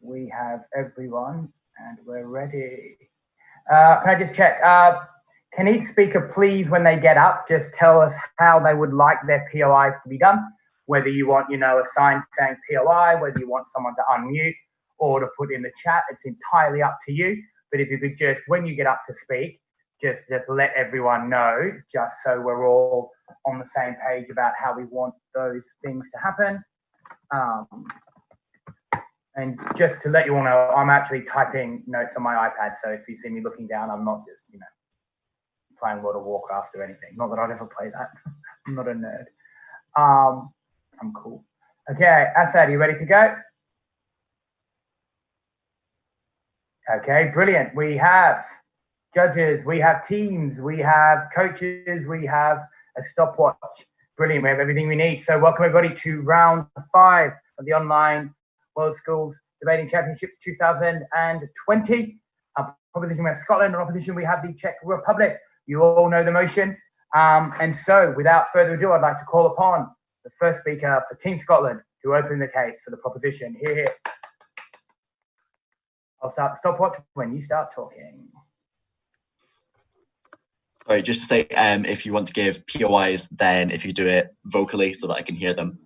we have everyone and we're ready. Can I just check? Can each speaker please, when they get up, just tell us how they would like their POIs to be done? Whether you want, a sign saying POI, whether you want someone to unmute or to put in the chat, it's entirely up to you. But if you could just, when you get up to speak, just let everyone know, just so we're all on the same page about how we want those things to happen. And just to let you all know, I'm actually typing notes on my iPad. So if you see me looking down, I'm not just, playing World of Warcraft or anything. Not that I'd ever play that. I'm not a nerd. I'm cool. Okay, Asad, you ready to go? Okay, brilliant. We have judges, we have teams, we have coaches, we have a stopwatch. Brilliant, we have everything we need. So welcome everybody to round 5 of the online World Schools Debating Championships 2020. Proposition we have Scotland, and opposition we have the Czech Republic. You all know the motion. And so without further ado, I'd like to call upon the first speaker for Team Scotland to open the case for the proposition. Here. I'll start the stopwatch when you start talking. Sorry, just to say, if you want to give POIs, then if you do it vocally so that I can hear them.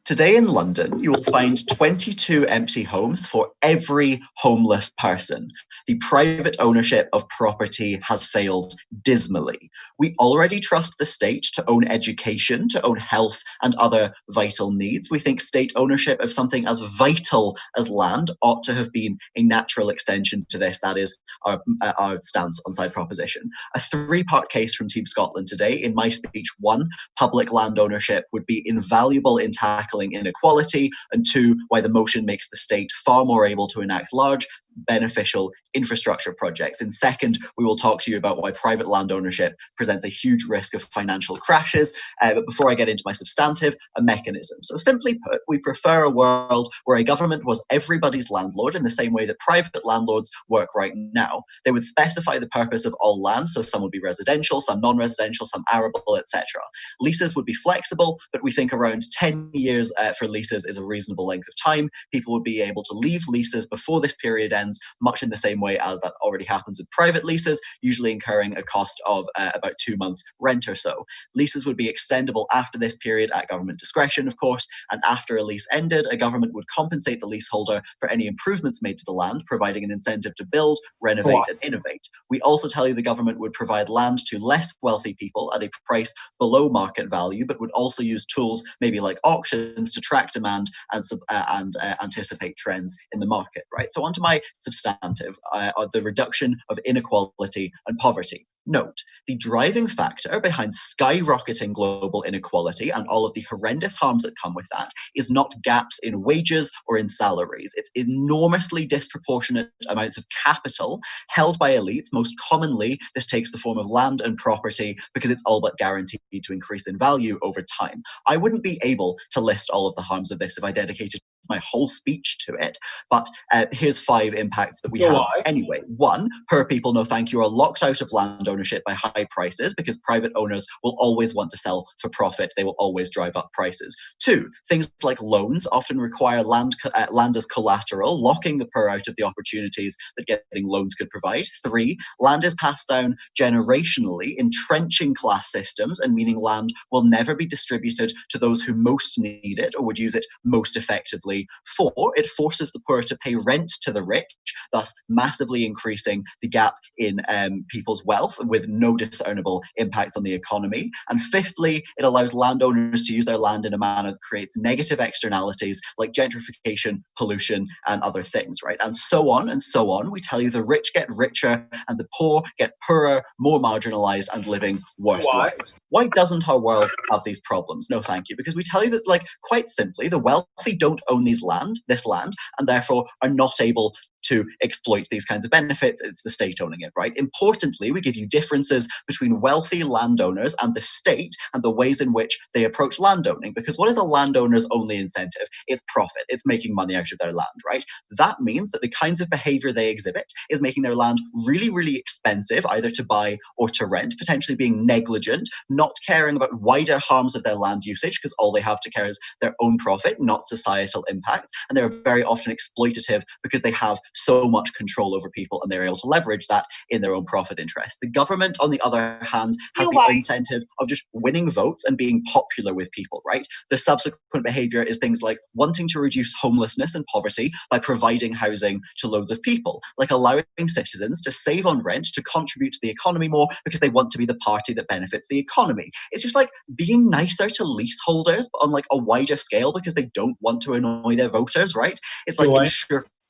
Today in London, you will find 22 empty homes for every homeless person. The private ownership of property has failed dismally. We already trust the state to own education, to own health and other vital needs. We think state ownership of something as vital as land ought to have been a natural extension to this. That is our stance on side proposition. A 3-part case from Team Scotland today. In my speech, 1, public land ownership would be invaluable in tackling inequality, and 2, why the motion makes the state far more able to enact large, beneficial infrastructure projects. In second, we will talk to you about why private land ownership presents a huge risk of financial crashes. But before I get into my substantive, a mechanism. So simply put, we prefer a world where a government was everybody's landlord in the same way that private landlords work right now. They would specify the purpose of all land, so some would be residential, some non-residential, some arable, etc. Leases would be flexible, but we think around 10 years for leases is a reasonable length of time. People would be able to leave leases before this period ends, much in the same way as that already happens with private leases, usually incurring a cost of about 2 months rent or so. Leases would be extendable after this period at government discretion, of course, and after a lease ended, a government would compensate the leaseholder for any improvements made to the land, providing an incentive to build, renovate, and innovate. We also tell you the government would provide land to less wealthy people at a price below market value, but would also use tools, maybe like auctions, to track demand and anticipate trends in the market, right? So onto my substantive, the reduction of inequality and poverty. Note, the driving factor behind skyrocketing global inequality and all of the horrendous harms that come with that is not gaps in wages or in salaries. It's enormously disproportionate amounts of capital held by elites. Most commonly, this takes the form of land and property because it's all but guaranteed to increase in value over time. I wouldn't be able to list all of the harms of this if I dedicated my whole speech to it, but here's 5 impacts that we have anyway. 1, poor people, no thank you, are locked out of land ownership by high prices because private owners will always want to sell for profit. They will always drive up prices. 2, things like loans often require land as collateral, locking the poor out of the opportunities that getting loans could provide. 3, land is passed down generationally, entrenching class systems and meaning land will never be distributed to those who most need it or would use it most effectively. 4, it forces the poor to pay rent to the rich, thus massively increasing the gap in people's wealth with no discernible impacts on the economy. And 5thly, it allows landowners to use their land in a manner that creates negative externalities like gentrification, pollution, and other things, right? And so on and so on. We tell you the rich get richer and the poor get poorer, more marginalized, and living worse lives. Why doesn't our world have these problems? No, thank you. Because we tell you that, like, quite simply, the wealthy don't own this land, and therefore are not able to exploit these kinds of benefits. It's the state owning it, right? Importantly, we give you differences between wealthy landowners and the state and the ways in which they approach landowning. Because what is a landowner's only incentive? It's profit. It's making money out of their land, right? That means that the kinds of behavior they exhibit is making their land really, really expensive, either to buy or to rent, potentially being negligent, not caring about wider harms of their land usage, because all they have to care is their own profit, not societal impact. And they're very often exploitative because they have so much control over people and they're able to leverage that in their own profit interest. The government, on the other hand, has the incentive of just winning votes and being popular with people, right? The subsequent behavior is things like wanting to reduce homelessness and poverty by providing housing to loads of people, like allowing citizens to save on rent, to contribute to the economy more because they want to be the party that benefits the economy. It's just like being nicer to leaseholders, but on like a wider scale because they don't want to annoy their voters, right? It's like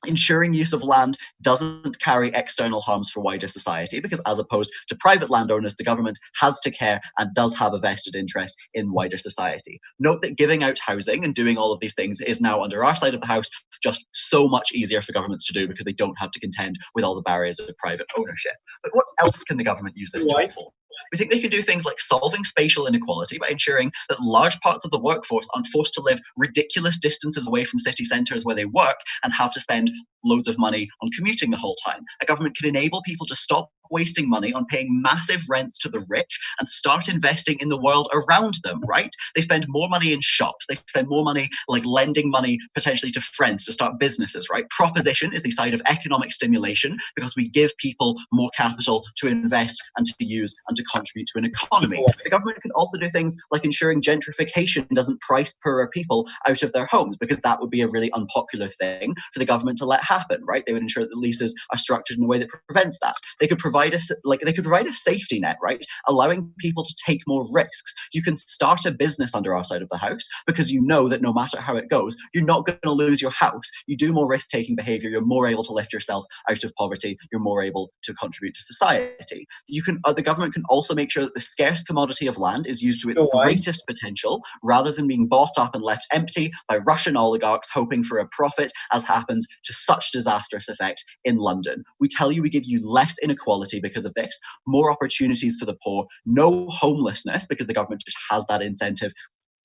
ensuring use of land doesn't carry external harms for wider society, because as opposed to private landowners, the government has to care and does have a vested interest in wider society. Note that giving out housing and doing all of these things is now, under our side of the house, just so much easier for governments to do because they don't have to contend with all the barriers of private ownership. But what else can the government use this tool for? We think they can do things like solving spatial inequality by ensuring that large parts of the workforce aren't forced to live ridiculous distances away from city centres where they work and have to spend loads of money on commuting the whole time. A government can enable people to stop wasting money on paying massive rents to the rich and start investing in the world around them, right? They spend more money in shops. They spend more money like lending money potentially to friends to start businesses, right? Proposition is the side of economic stimulation because we give people more capital to invest and to use and to contribute to an economy. The government can also do things like ensuring gentrification doesn't price poorer people out of their homes, because that would be a really unpopular thing for the government to let happen, right? They would ensure that the leases are structured in a way that prevents that. They could provide a safety net, right? Allowing people to take more risks. You can start a business under our side of the house because you know that no matter how it goes, you're not going to lose your house. You do more risk-taking behavior. You're more able to lift yourself out of poverty. You're more able to contribute to society. The government can also make sure that the scarce commodity of land is used to its greatest potential, rather than being bought up and left empty by Russian oligarchs hoping for a profit, as happens to such disastrous effect in London. We tell you we give you less inequality because of this, more opportunities for the poor, no homelessness because the government just has that incentive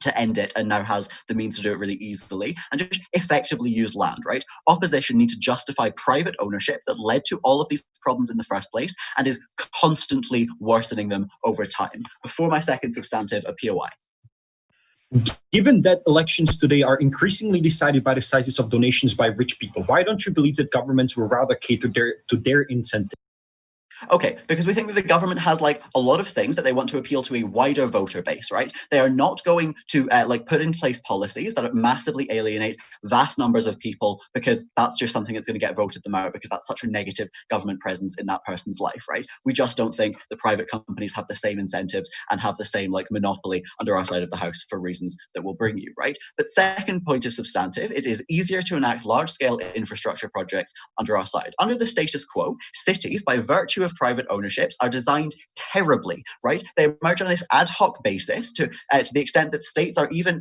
to end it and now has the means to do it really easily, and just effectively use land, right? Opposition needs to justify private ownership that led to all of these problems in the first place and is constantly worsening them over time. Before my second substantive, a POI. Given that elections today are increasingly decided by the sizes of donations by rich people, why don't you believe that governments will rather cater to their incentives? Okay, because we think that the government has like a lot of things that they want to appeal to a wider voter base, right? They are not going to put in place policies that massively alienate vast numbers of people, because that's just something that's going to get voted them out, because that's such a negative government presence in that person's life, right? We just don't think the private companies have the same incentives and have the same like monopoly under our side of the house for reasons that we'll bring you, right? But second point of substantive, it is easier to enact large-scale infrastructure projects under our side. Under the status quo, cities, by virtue of private ownerships, are designed terribly, right? They emerge on this ad hoc basis to the extent that states are even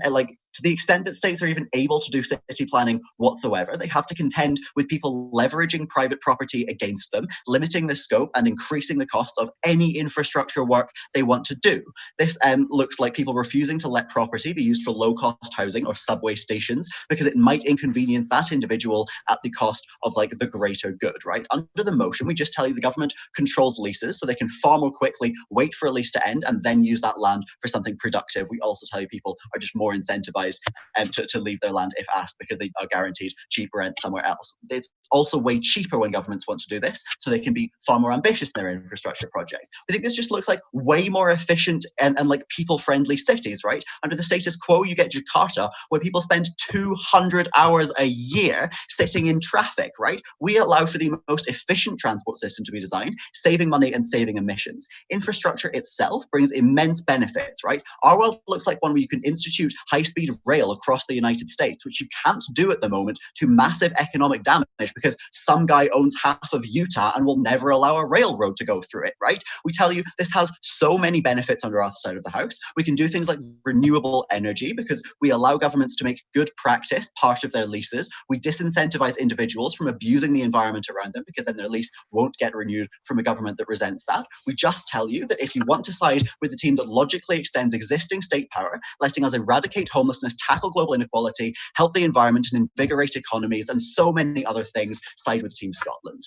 able to do city planning whatsoever. They have to contend with people leveraging private property against them, limiting the scope and increasing the cost of any infrastructure work they want to do. This looks like people refusing to let property be used for low-cost housing or subway stations because it might inconvenience that individual at the cost of like the greater good, right? Under the motion, we just tell you the government controls leases so they can far more quickly wait for a lease to end and then use that land for something productive. We also tell you people are just more incentivized to leave their land if asked, because they are guaranteed cheaper rent somewhere else. It's also way cheaper when governments want to do this, so they can be far more ambitious in their infrastructure projects. I think this just looks like way more efficient and like people-friendly cities, right? Under the status quo, you get Jakarta, where people spend 200 hours a year sitting in traffic, right? We allow for the most efficient transport system to be designed, saving money and saving emissions. Infrastructure itself brings immense benefits, right? Our world looks like one where you can institute high-speed rail across the United States, which you can't do at the moment, to massive economic damage because some guy owns half of Utah and will never allow a railroad to go through it, right? We tell you this has so many benefits under our side of the house. We can do things like renewable energy because we allow governments to make good practice part of their leases. We disincentivize individuals from abusing the environment around them because then their lease won't get renewed from a government that resents that. We just tell you that if you want to side with the team that logically extends existing state power, letting us eradicate homelessness, tackle global inequality, help the environment and invigorate economies, and so many other things, side with Team Scotland.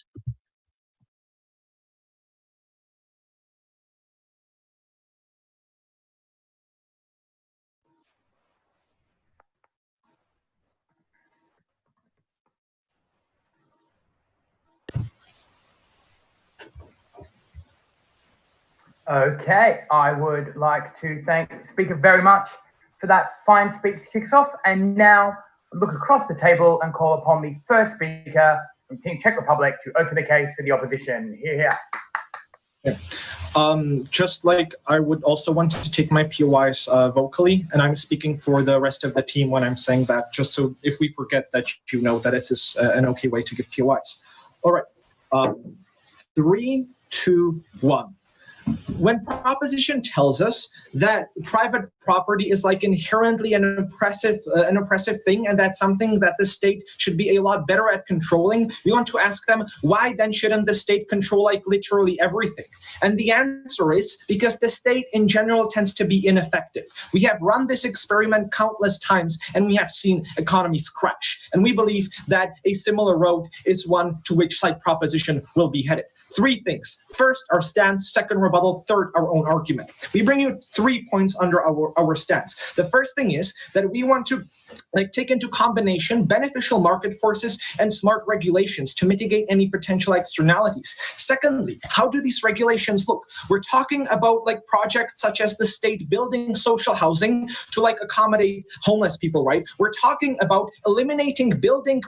Okay, I would like to thank the speaker very much for that fine speech to kick us off. And now look across the table and call upon the first speaker from Team Czech Republic to open the case for the opposition. Here. Just like I would also want to take my POIs vocally, and I'm speaking for the rest of the team when I'm saying that, just so if we forget that you know that this is an okay way to give POIs. All right, 3, 2, 1. When proposition tells us that private property is like inherently an oppressive thing, and that's something that the state should be a lot better at controlling, we want to ask them, why then shouldn't the state control like literally everything? And the answer is because the state in general tends to be ineffective. We have run this experiment countless times and we have seen economies crash. And we believe that a similar road is one to which side proposition will be headed. 3 things. First, our stance. Second, rebuttal. Third, our own argument. We bring you 3 points under our stance. The first thing is that we want to take into combination beneficial market forces and smart regulations to mitigate any potential externalities. Secondly, how do these regulations look? We're talking about projects such as the state building social housing to accommodate homeless people, right? We're talking about eliminating building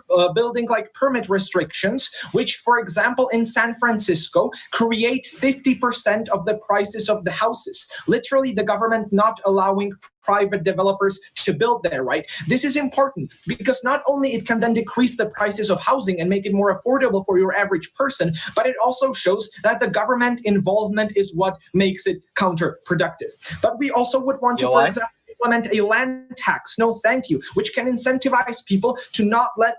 permit restrictions, which, for example, in San Francisco, create 50% of the prices of the houses. Literally, the government not allowing private developers to build there, right? This is important because not only it can then decrease the prices of housing and make it more affordable for your average person, but it also shows that the government involvement is what makes it counterproductive. But we also would want to, for example, implement a land tax, no thank you, which can incentivize people to not let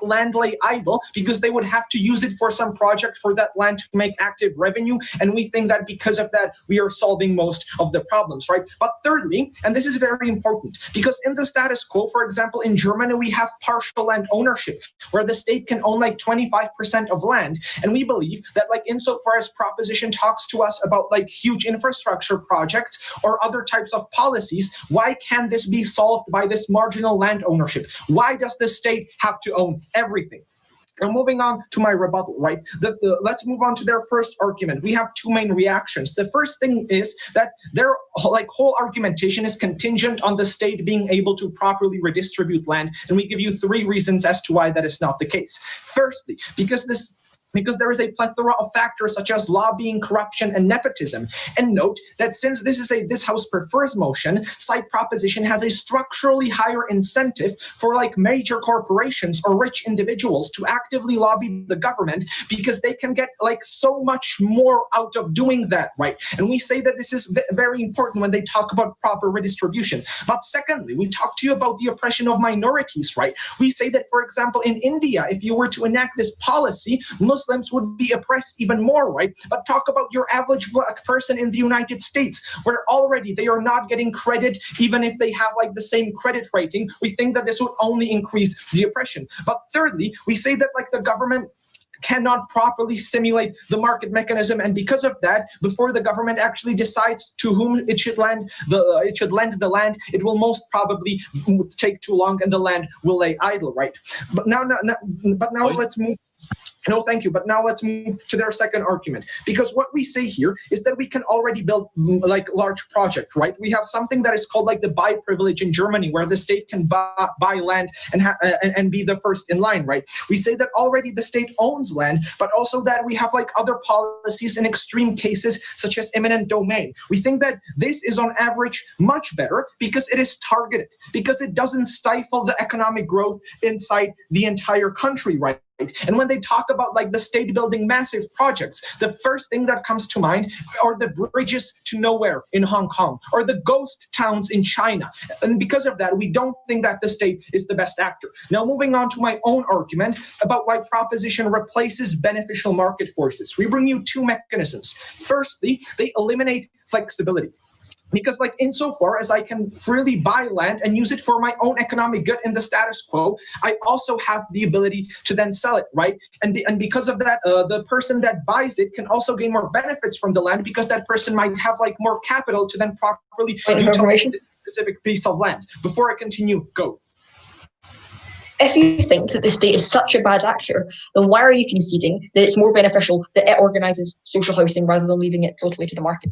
land lay idle because they would have to use it for some project for that land to make active revenue. And we think that because of that, we are solving most of the problems, right? But thirdly, and this is very important, because in the status quo, for example, in Germany, we have partial land ownership where the state can own 25% of land. And we believe that insofar as proposition talks to us about huge infrastructure projects or other types of policies, why can't this be solved by this marginal land ownership? Why does the state have to own everything? And moving on to my rebuttal, right? Let's move on to their first argument. We have 2 main reactions. The first thing is that their whole argumentation is contingent on the state being able to properly redistribute land. And we give you 3 reasons as to why that is not the case. Firstly, because there is a plethora of factors such as lobbying, corruption, and nepotism. And note that since this is a This House Prefers motion, side proposition has a structurally higher incentive for major corporations or rich individuals to actively lobby the government because they can get so much more out of doing that, right? And we say that this is very important when they talk about proper redistribution. But secondly, we talk to you about the oppression of minorities, right? We say that, for example, in India, if you were to enact this policy, Muslims would be oppressed even more, right? But talk about your average black person in the United States, where already they are not getting credit, even if they have the same credit rating. We think that this would only increase the oppression. But thirdly, we say that the government cannot properly simulate the market mechanism, and because of that, before the government actually decides to whom it should lend the land, it will most probably take too long, and the land will lay idle, right? But now let's move No, thank you. But now let's move to their second argument. Because what we say here is that we can already build like large project, right? We have something that is called like the buy privilege in Germany, where the state can buy land and be the first in line, right? We say that already the state owns land, but also that we have like other policies in extreme cases, such as eminent domain. We think that this is on average much better because it is targeted, because it doesn't stifle the economic growth inside the entire country, right? And when they talk about like the state building massive projects, the first thing that comes to mind are the bridges to nowhere in Hong Kong or the ghost towns in China. And because of that, we don't think that the state is the best actor. Now, moving on to my own argument about why proposition replaces beneficial market forces. We bring you two mechanisms. Firstly, they eliminate flexibility. Because like insofar as I can freely buy land and use it for my own economic good in the status quo, I also have the ability to then sell it, right? And because of that, the person that buys it can also gain more benefits from the land because that person might have like more capital to then properly utilize a specific piece of land. Before I continue, go. If you think that the state is such a bad actor, then why are you conceding that it's more beneficial that it organises social housing rather than leaving it totally to the market?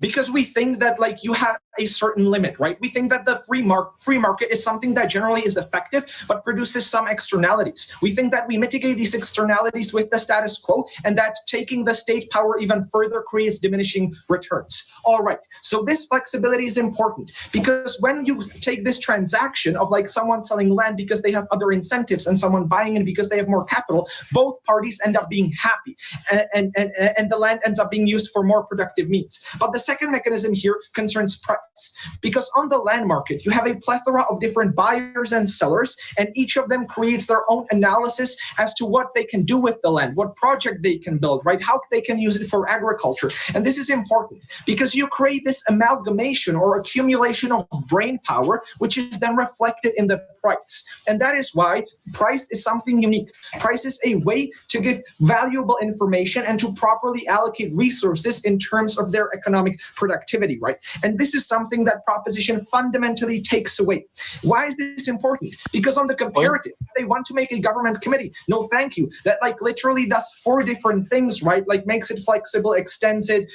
Because we think that like you have a certain limit, right? We think that the free market is something that generally is effective, but produces some externalities. We think that we mitigate these externalities with the status quo, and that taking the state power even further creates diminishing returns. All right, so this flexibility is important because when you take this transaction of like someone selling land because they have other incentives and someone buying it because they have more capital, both parties end up being happy and the land ends up being used for more productive means. But the second mechanism here concerns price, because on the land market, you have a plethora of different buyers and sellers, and each of them creates their own analysis as to what they can do with the land, what project they can build, right? How they can use it for agriculture. And this is important because you create this amalgamation or accumulation of brain power, which is then reflected in the price. And that is why price is something unique. Price is a way to give valuable information and to properly allocate resources in terms of their economic productivity, right? And this is something that proposition fundamentally takes away. Why is this important? Because on the comparative, they want to make a government committee. No, thank you. That like literally does 4 different things, right? Like makes it flexible, extends it,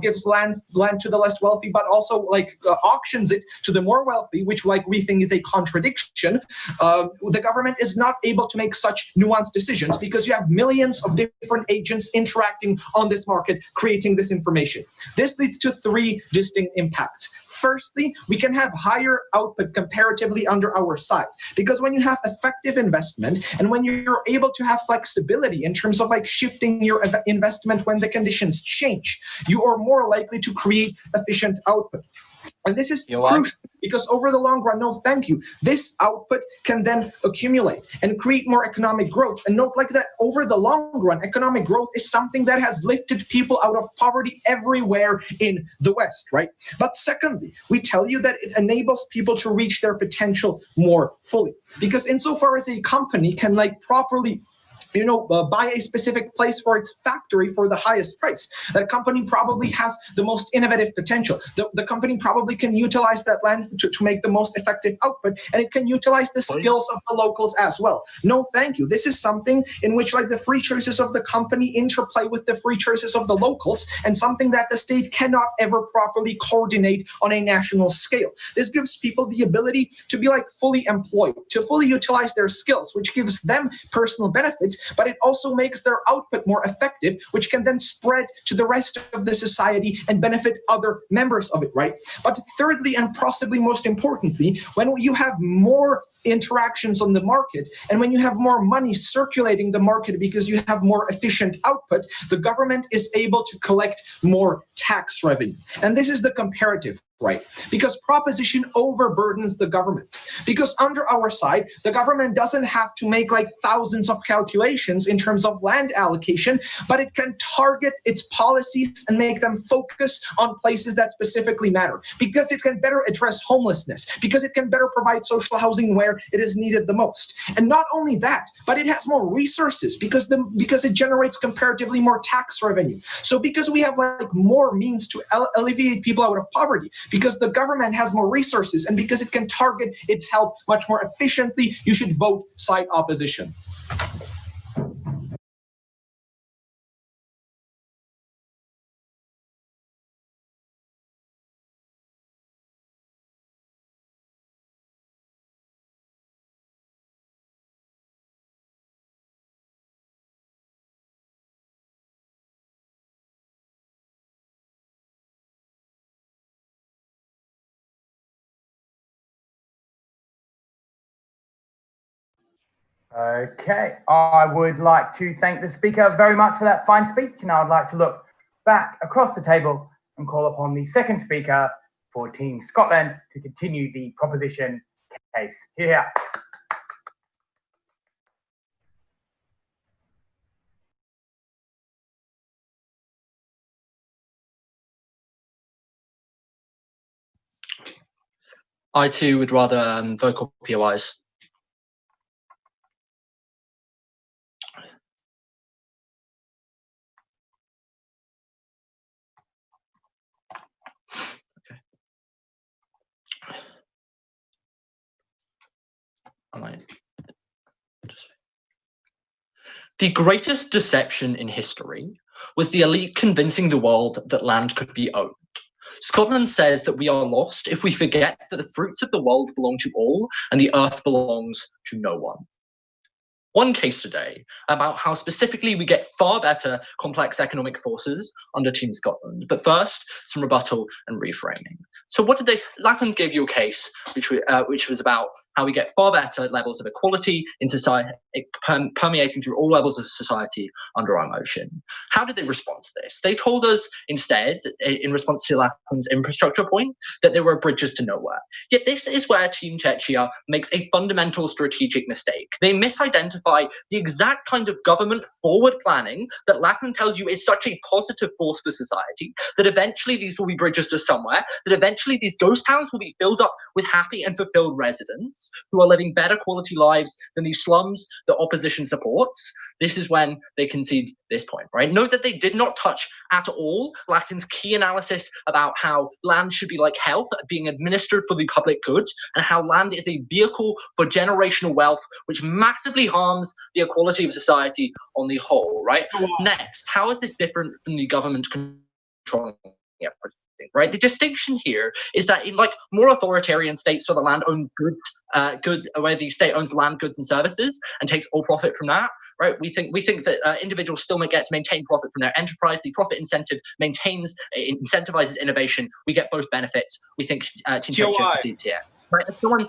gives land to the less wealthy, but also like auctions it to the more wealthy, which like we think is a contradiction. The government is not able to make such nuanced decisions because you have millions of different agents interacting on this market, creating this information. This leads to 3 distinct impacts. Firstly, we can have higher output comparatively under our side, because when you have effective investment and when you're able to have flexibility in terms of like shifting your investment when the conditions change, you are more likely to create efficient output. And this is crucial because over the long run, no, thank you, this output can then accumulate and create more economic growth. And note like that over the long run, economic growth is something that has lifted people out of poverty everywhere in the West, right? But secondly, we tell you that it enables people to reach their potential more fully. Because insofar as a company can like properly buy a specific place for its factory for the highest price, that company probably has the most innovative potential. The company probably can utilize that land to make the most effective output, and it can utilize the skills of the locals as well. No, thank you. This is something in which like the free choices of the company interplay with the free choices of the locals, and something that the state cannot ever properly coordinate on a national scale. This gives people the ability to be like fully employed, to fully utilize their skills, which gives them personal benefits, but it also makes their output more effective, which can then spread to the rest of the society and benefit other members of it, right? But thirdly, and possibly most importantly, when you have more interactions on the market and when you have more money circulating the market because you have more efficient output, the government is able to collect more tax revenue. And this is the comparative, right? Because proposition overburdens the government. Because under our side, the government doesn't have to make like thousands of calculations in terms of land allocation, but it can target its policies and make them focus on places that specifically matter. Because it can better address homelessness, because it can better provide social housing where it is needed the most. And not only that, but it has more resources because it generates comparatively more tax revenue. So because we have like more means to alleviate people out of poverty, because the government has more resources, and because it can target its help much more efficiently, you should vote side opposition. Okay, I would like to thank the speaker very much for that fine speech, and I would like to look back across the table and call upon the second speaker for Team Scotland to continue the proposition case. Here. I too would rather vocal POIs. Okay. The greatest deception in history was the elite convincing the world that land could be owned. Scotland says that we are lost if we forget that the fruits of the world belong to all and the earth belongs to no one. One case today about how specifically we get far better complex economic forces under Team Scotland. But first, some rebuttal and reframing. So what did they, Lachlan gave you a case which was about how we get far better levels of equality in society, permeating through all levels of society under our motion. How did they respond to this? They told us instead, in response to Lachlan's infrastructure point, that there were bridges to nowhere. Yet this is where Team Czechia makes a fundamental strategic mistake. They misidentify the exact kind of government forward planning that Lachlan tells you is such a positive force for society, that eventually these will be bridges to somewhere, that eventually these ghost towns will be filled up with happy and fulfilled residents who are living better quality lives than these slums that opposition supports. This is when they concede this point, right? Note that they did not touch at all Lachlan's key analysis about how land should be like health, being administered for the public good, and how land is a vehicle for generational wealth, which massively harms the equality of society on the whole, right? Next, how is this different from the government controlling everything? Right, the distinction here is that in like more authoritarian states where the land owns where the state owns land, goods, and services and takes all profit from that, right? We think that individuals still might get to maintain profit from their enterprise. The profit incentive incentivizes innovation. We get both benefits. We think Team Czechia concedes here. Right, if someone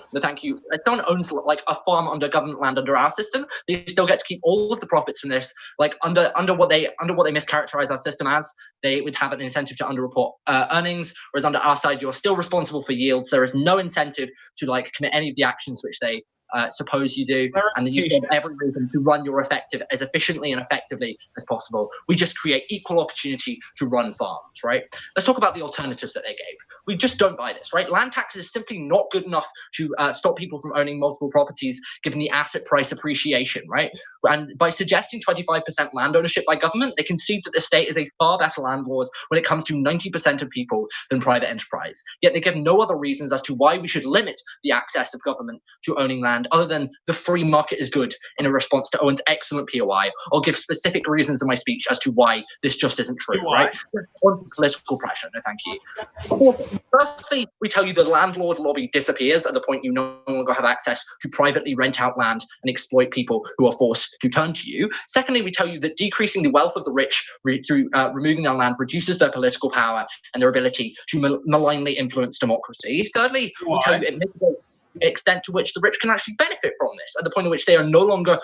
owns like a farm under government land under our system, they still get to keep all of the profits from this. Like under what they mischaracterize our system as, they would have an incentive to underreport earnings. Whereas under our side, you're still responsible for yields. There is no incentive to like commit any of the actions which they suppose you do, and then you still have every reason to run your effective as efficiently and effectively as possible. We just create equal opportunity to run farms, right? Let's talk about the alternatives that they gave. We just don't buy this, right? Land taxes is simply not good enough to stop people from owning multiple properties given the asset price appreciation, right? And by suggesting 25% land ownership by government, they concede that the state is a far better landlord when it comes to 90% of people than private enterprise. Yet they give no other reasons as to why we should limit the access of government to owning land other than the free market is good in a response to Owen's excellent POI, or give specific reasons in my speech as to why this just isn't true, right? On political pressure, no thank you. Firstly, we tell you the landlord lobby disappears at the point you no longer have access to privately rent out land and exploit people who are forced to turn to you. Secondly, we tell you that decreasing the wealth of the rich through removing their land reduces their political power and their ability to malignly influence democracy. Thirdly, we tell you it mitigates the extent to which the rich can actually benefit from this, at the point at which they are no longer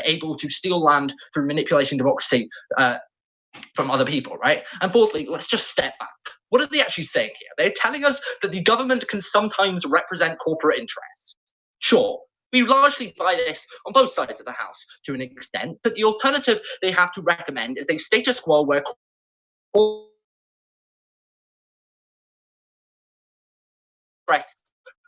able to steal land through manipulating democracy from other people, right? And fourthly, let's just step back. What are they actually saying here? They're telling us that the government can sometimes represent corporate interests. Sure, we largely buy this on both sides of the house to an extent, but the alternative they have to recommend is a status quo where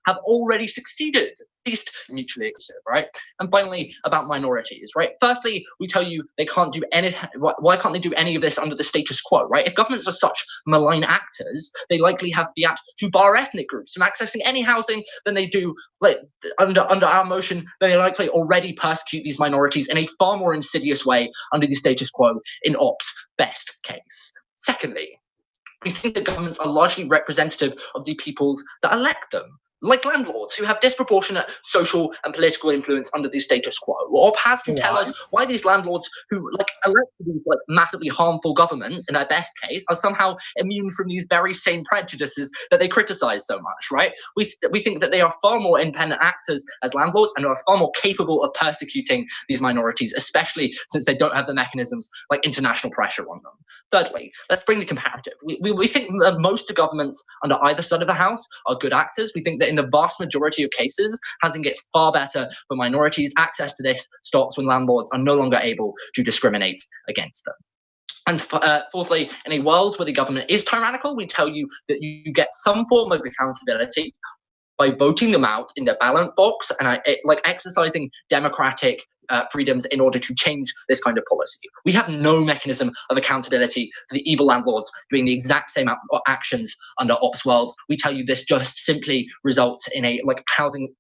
have already succeeded, at least mutually exclusive, right? And finally, about minorities, right? Firstly, we tell you they can't do any. Why can't they do any of this under the status quo, right? If governments are such malign actors, they likely have fiat to bar ethnic groups from accessing any housing than they do like under our motion. They likely already persecute these minorities in a far more insidious way under the status quo in ops best case. Secondly, we think that governments are largely representative of the peoples that elect them. like landlords who have disproportionate social and political influence under the status quo. Or has to tell us why these landlords who elect these massively harmful governments, in their best case, are somehow immune from these very same prejudices that they criticize so much, right? We think that they are far more independent actors as landlords and are far more capable of persecuting these minorities, especially since they don't have the mechanisms like international pressure on them. Thirdly, let's bring the comparative. We think that most governments under either side of the house are good actors. We think that in the vast majority of cases, housing gets far better for minorities. Access to this stops when landlords are no longer able to discriminate against them. And fourthly, in a world where the government is tyrannical, we tell you that you get some form of accountability by voting them out in the ballot box and exercising democratic freedoms in order to change this kind of policy. We have no mechanism of accountability for the evil landlords doing the exact same actions under Ops World. We tell you this just simply results in a housing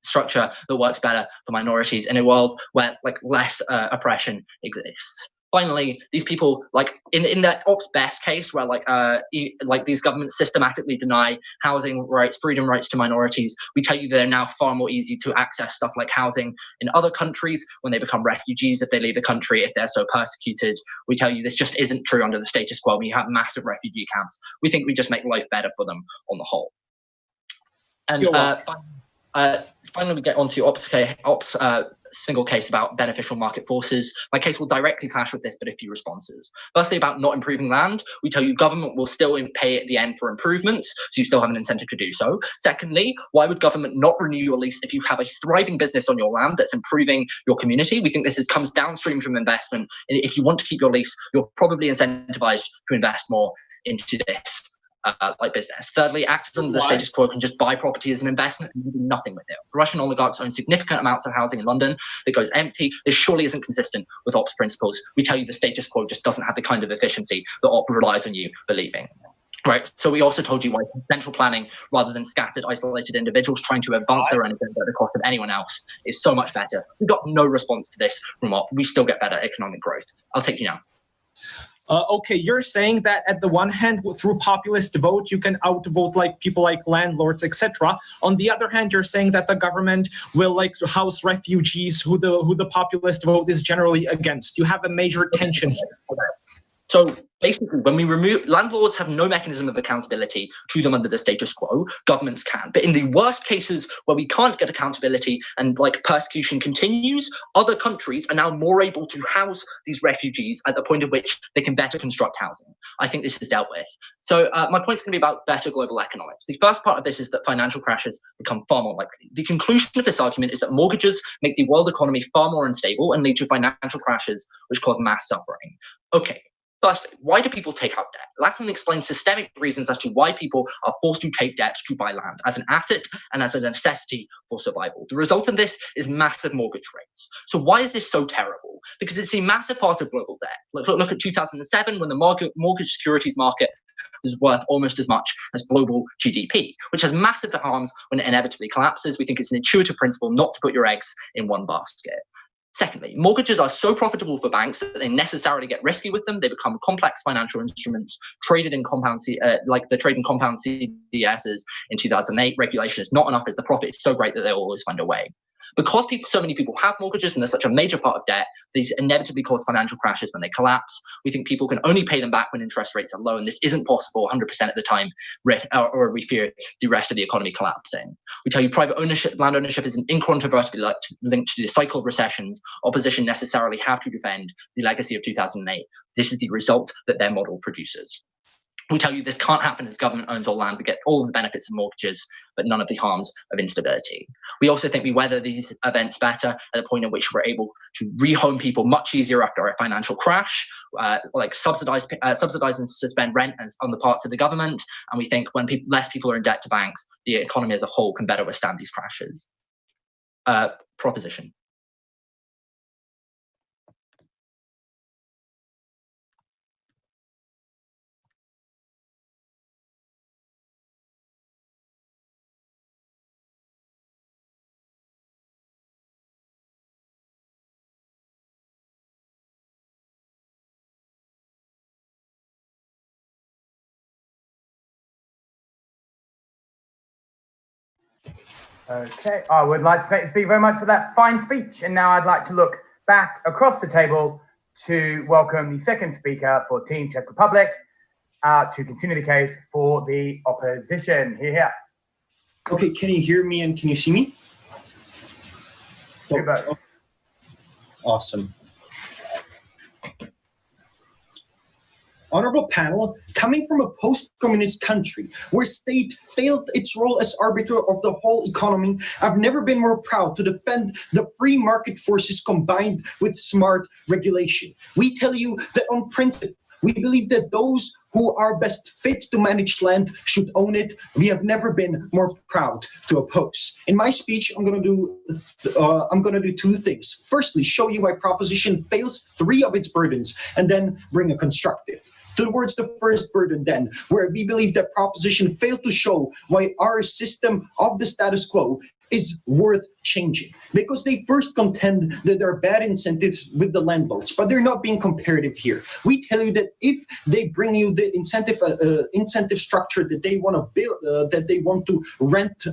structure that works better for minorities in a world where less oppression exists. Finally, these people, in the Ops best case, where these governments systematically deny housing rights, freedom rights to minorities, we tell you they're now far more easy to access stuff like housing in other countries when they become refugees, if they leave the country, if they're so persecuted. We tell you this just isn't true under the status quo. When you have massive refugee camps, we think we just make life better for them on the whole. And finally, we get onto Ops single case about beneficial market forces. My case will directly clash with this, but a few responses. Firstly, about not improving land, we tell you government will still pay at the end for improvements, so you still have an incentive to do so. Secondly, why would government not renew your lease if you have a thriving business on your land that's improving your community? We think this comes downstream from investment. And if you want to keep your lease, you're probably incentivized to invest more into this. Business. Thirdly, actors under the status quo can just buy property as an investment and do nothing with it. Russian oligarchs own significant amounts of housing in London that goes empty. This surely isn't consistent with Ops principles. We tell you the status quo just doesn't have the kind of efficiency that Ops relies on you believing. Right. So we also told you why central planning, rather than scattered, isolated individuals trying to advance their own agenda at the cost of anyone else, is so much better. We got no response to this from Ops. We still get better economic growth. I'll take you now. Okay, you're saying that at the one hand, through populist vote, you can outvote people like landlords, etc. On the other hand, you're saying that the government will house refugees who the populist vote is generally against. You have a major tension here. So basically, when we remove landlords have no mechanism of accountability to them under the status quo, governments can. But in the worst cases where we can't get accountability and persecution continues, other countries are now more able to house these refugees at the point at which they can better construct housing. I think this is dealt with. So my point is going to be about better global economics. The first part of this is that financial crashes become far more likely. The conclusion of this argument is that mortgages make the world economy far more unstable and lead to financial crashes which cause mass suffering. Okay. Firstly, why do people take out debt? Lackland explains systemic reasons as to why people are forced to take debt to buy land as an asset and as a necessity for survival. The result of this is massive mortgage rates. So why is this so terrible? Because it's a massive part of global debt. Look at 2007 when the mortgage securities market was worth almost as much as global GDP, which has massive harms when it inevitably collapses. We think it's an intuitive principle not to put your eggs in one basket. Secondly, mortgages are so profitable for banks that they necessarily get risky with them. They become complex financial instruments traded in compound, like the trade in compound CDSs in 2008. Regulation is not enough as the profit is so great that they'll always find a way. Because so many people have mortgages and they're such a major part of debt, these inevitably cause financial crashes when they collapse. We think people can only pay them back when interest rates are low, and this isn't possible 100% of the time, or we fear the rest of the economy collapsing. We tell you private ownership, land ownership is incontrovertibly linked to the cycle of recessions. Opposition necessarily have to defend the legacy of 2008. This is the result that their model produces. We tell you this can't happen if government owns all land. We get all of the benefits of mortgages, but none of the harms of instability. We also think we weather these events better at the point at which we're able to rehome people much easier after a financial crash, subsidize and suspend rent on the parts of the government. And we think when less people are in debt to banks, the economy as a whole can better withstand these crashes. Proposition. Okay, I would like to thank the speaker very much for that fine speech. And now I'd like to look back across the table to welcome the second speaker for Team Czech Republic to continue the case for the opposition. Here. Okay, can you hear me and can you see me? Do both. Awesome. Honorable panel, coming from a post-communist country where state failed its role as arbiter of the whole economy, I've never been more proud to defend the free market forces combined with smart regulation. We tell you that on principle, we believe that those who are best fit to manage land should own it. We have never been more proud to oppose. In my speech, I'm going to do two things. Firstly, show you why proposition fails 3 of its burdens, and then bring a constructive. Towards the first burden then, where we believe that proposition failed to show why our system of the status quo is worth changing, because they first contend that there are bad incentives with the landlords, but they're not being comparative here. We tell you that if they bring you the incentive structure that they want to build, that they want to rent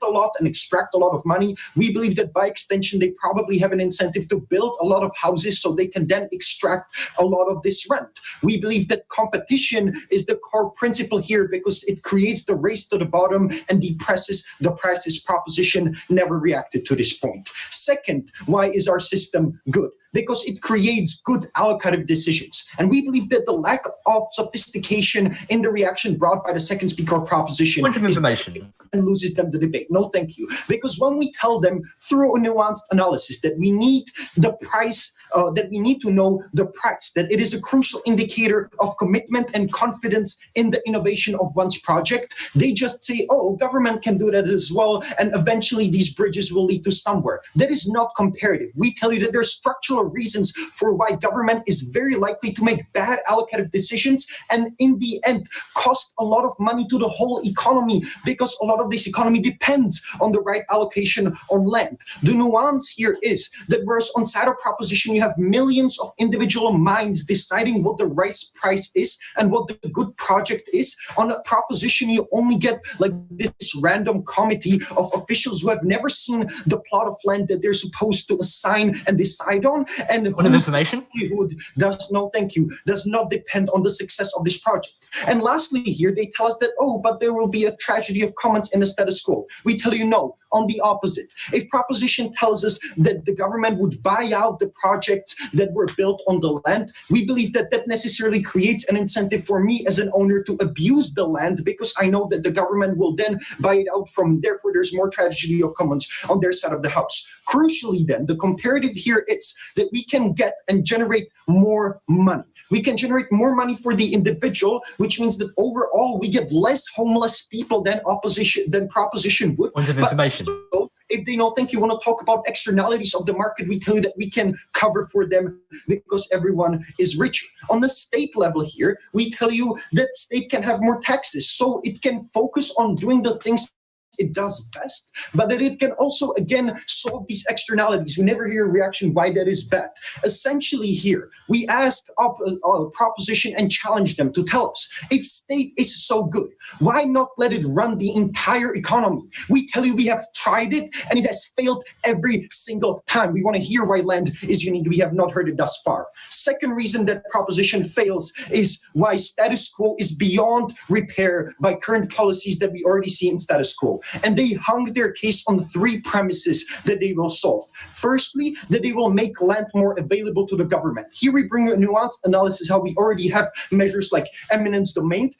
a lot and extract a lot of money, we believe that by extension they probably have an incentive to build a lot of houses so they can then extract a lot of this rent. We believe that competition is the core principle here because it creates the race to the bottom and depresses the prices. Proposition never reacted to this point. Second, why is our system good? Because it creates good allocative decisions. And we believe that the lack of sophistication in the reaction brought by the second speaker of proposition Point of information. and loses them the debate. No, thank you. Because when we tell them through a nuanced analysis that we need the price, that we need to know the price, that it is a crucial indicator of commitment and confidence in the innovation of one's project, they just say, oh, government can do that as well, and eventually these bridges will lead to somewhere. That is not comparative. We tell you that there are structural reasons for why government is very likely to make bad allocative decisions and in the end cost a lot of money to the whole economy, because a lot of this economy depends on the right allocation on land. The nuance here is that whereas on side of proposition you have millions of individual minds deciding what the right price is and what the good project is, on a proposition you only get like this random committee of officials who have never seen the plot of land that they're supposed to assign and decide on, and Point of information does not depend on the success of this project. And lastly here they tell us that, oh, but there will be a tragedy of commons in the status quo. We tell you no, on the opposite. If proposition tells us that the government would buy out the projects that were built on the land, we believe that that necessarily creates an incentive for me as an owner to abuse the land, because I know that the government will then buy it out from me. Therefore, there's more tragedy of commons on their side of the house. Crucially then, the comparative here is that we can get and generate more money. We can generate more money for the individual, which means that overall we get less homeless people than proposition would. Point of information. Also, if they don't think you want to talk about externalities of the market, we tell you that we can cover for them because everyone is richer. On the state level here, we tell you that state can have more taxes, so it can focus on doing the things it does best, but that it can also, again, solve these externalities. We never hear a reaction why that is bad. Essentially here, we ask proposition and challenge them to tell us, if state is so good, why not let it run the entire economy? We tell you we have tried it, and it has failed every single time. We want to hear why land is unique. We have not heard it thus far. Second reason that proposition fails is why status quo is beyond repair by current policies that we already see in status quo. And they hung their case on 3 premises that they will solve. Firstly, that they will make land more available to the government. Here we bring a nuanced analysis how we already have measures like eminence domain,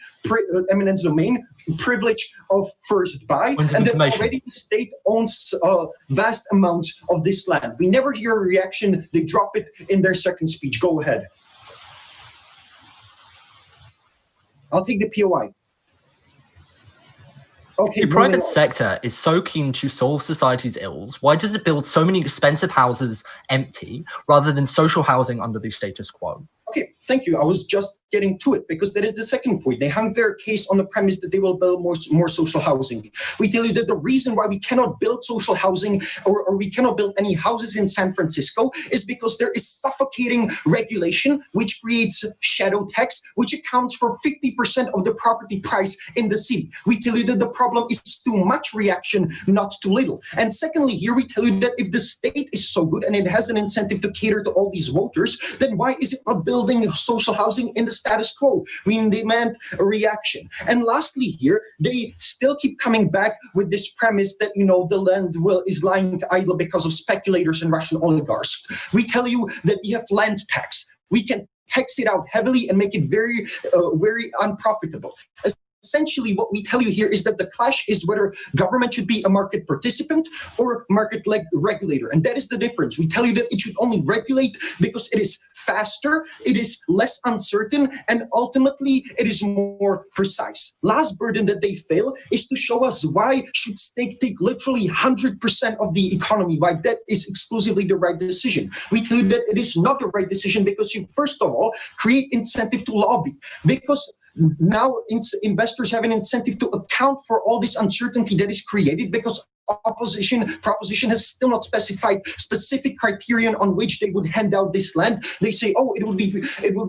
privilege of first buy, and that already the state owns vast amounts of this land. We never hear a reaction. They drop it in their second speech. Go ahead. I'll take the POI. Okay, the private sector is so keen to solve society's ills. Why does it build so many expensive houses empty rather than social housing under the status quo? Okay, Thank you. I was just getting to it because that is the second point. They hung their case on the premise that they will build more social housing. We tell you that the reason why we cannot build social housing or we cannot build any houses in San Francisco is because there is suffocating regulation, which creates shadow tax, which accounts for 50% of the property price in the city. We tell you that the problem is too much reaction, not too little. And secondly, here we tell you that if the state is so good and it has an incentive to cater to all these voters, then why is it not building social housing in the status quo? We demand a reaction. And lastly here, they still keep coming back with this premise that, the land is lying idle because of speculators and Russian oligarchs. We tell you that we have land tax. We can tax it out heavily and make it very, very unprofitable. Essentially, what we tell you here is that the clash is whether government should be a market participant or market regulator. And that is the difference. We tell you that it should only regulate because it is faster, it is less uncertain, and ultimately it is more precise. Last burden that they fail is to show us why should state take literally 100% of the economy, why that is exclusively the right decision. We tell you that it is not the right decision because you, first of all, create incentive to lobby. Because now investors have an incentive to account for all this uncertainty that is created because proposition has still not specified specific criterion on which they would hand out this land. They say, oh, it would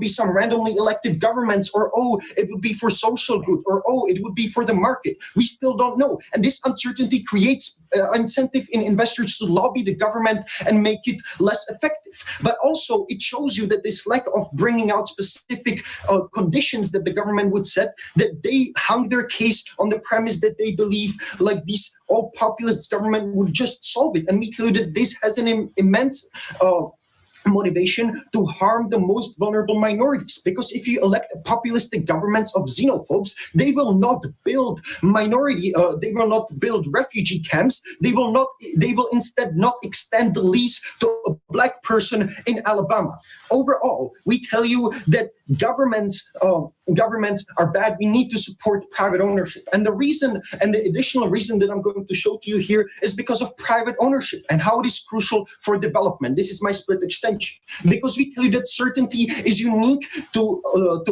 be some randomly elected governments, or oh, it would be for social good, or oh, it would be for the market. We still don't know. And this uncertainty creates incentive in investors to lobby the government and make it less effective. But also it shows you that this lack of bringing out specific conditions that the government would set, that they hung their case on the premise that they believe like these all populist government would just solve it. And we tell you that this has an immense motivation to harm the most vulnerable minorities. Because if you elect populistic governments of xenophobes, they will not build they will not build refugee camps. They will instead not extend the lease to a black person in Alabama. Overall, we tell you that governments are bad. We need to support private ownership. And the reason, and the additional reason that I'm going to show to you here is because of private ownership and how it is crucial for development. This is my split extension. Because we tell you that certainty is unique to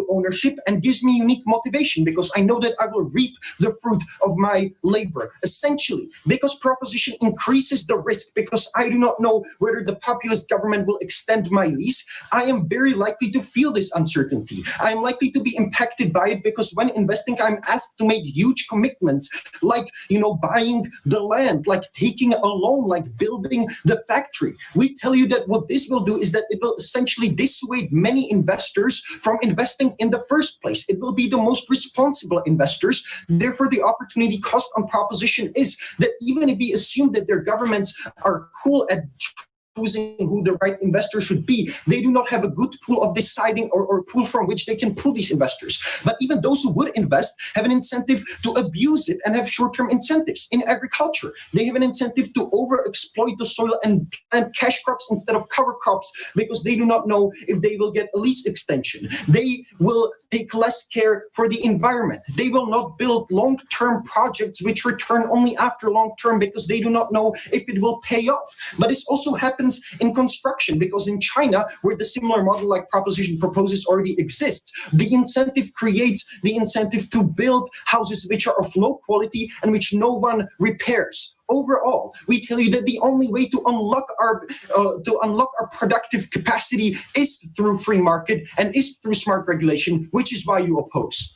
ownership and gives me unique motivation because I know that I will reap the fruit of my labor. Essentially, because proposition increases the risk because I do not know whether the populist government will extend my lease, I am very likely to feel this uncertainty. I am likely to be impacted by it because when investing, I'm asked to make huge commitments, like, buying the land, like taking a loan, like building the factory. We tell you that what this will do is that it will essentially dissuade many investors from investing in the first place. It will be the most responsible investors. Therefore, the opportunity cost on proposition is that even if we assume that their governments are cool at choosing who the right investor should be, they do not have a good pool of deciding or pool from which they can pull these investors. But even those who would invest have an incentive to abuse it and have short-term incentives. In agriculture, they have an incentive to overexploit the soil and plant cash crops instead of cover crops because they do not know if they will get a lease extension. They will take less care for the environment. They will not build long-term projects which return only after long-term because they do not know if it will pay off. But this also happens in construction because in China, where the similar model like proposition proposes already exists, the incentive creates the incentive to build houses which are of low quality and which no one repairs. Overall, we tell you that the only way to unlock our productive capacity is through free market and is through smart regulation, which is why you oppose.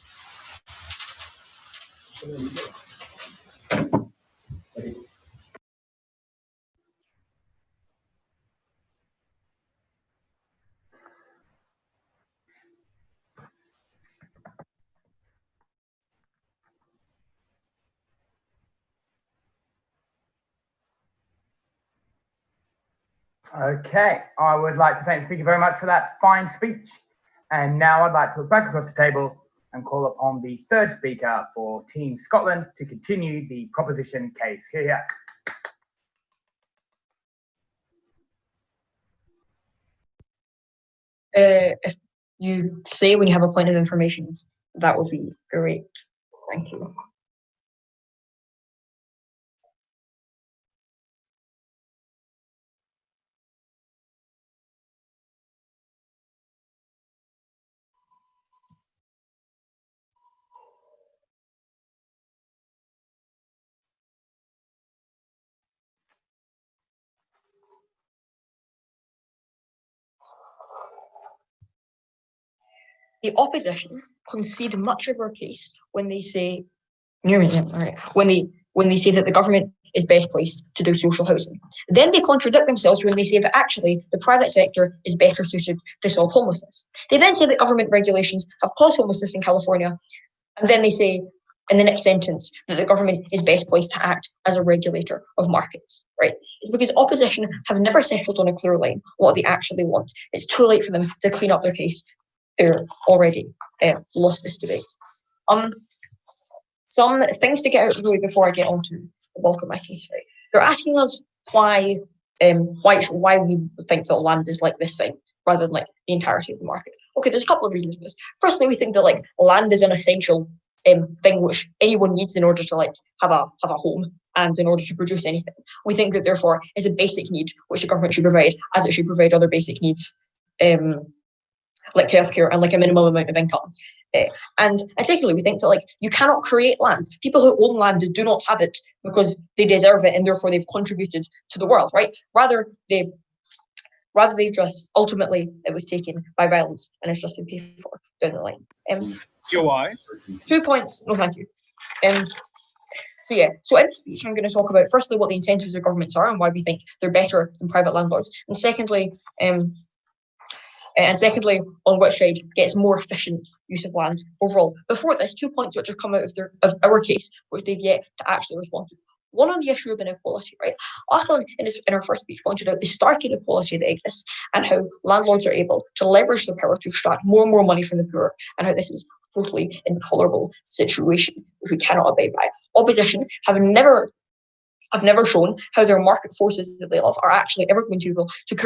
Okay, I would like to thank the speaker very much for that fine speech. And now I'd like to look back across the table and call upon the third speaker for Team Scotland to continue the proposition case. Here. If you say when you have a point of information, that would be great. Thank you. the opposition concede much of our case when they say, when they say that the government is best placed to do social housing. Then they contradict themselves when they say that actually the private sector is better suited to solve homelessness. They then say that government regulations have caused homelessness in California, and then they say in the next sentence that the government is best placed to act as a regulator of markets, right? It's because opposition have never settled on a clear line what they actually want. It's too late for them to clean up their case. They're already lost this debate. Some things to get out of the way before I get on to the bulk of my case, right? They're asking us why we think that land is like this thing rather than like the entirety of the market. Okay, there's a couple of reasons for this. Firstly, we think that like land is an essential thing which anyone needs in order to like have a home and in order to produce anything. We think that therefore is a basic need which the government should provide, as it should provide other basic needs, like healthcare and like a minimum amount of income. And secondly, we think that like you cannot create land. People who own land do not have it because they deserve it and therefore they've contributed to the world, right? Rather they just ultimately it was taken by violence and it's just been paid for down the line. POI. 2 points. No, thank you. So in this speech, I'm going to talk about firstly what the incentives of governments are and why we think they're better than private landlords, and secondly, on which side gets more efficient use of land overall. Before this, 2 points which have come out of our case, which they've yet to actually respond to. One on the issue of inequality, right? Alexandr in our first speech pointed out the stark inequality that exists and how landlords are able to leverage their power to extract more and more money from the poor, and how this is a totally intolerable situation which we cannot abide by. Opposition have never shown how their market forces that they love are actually ever going to be able to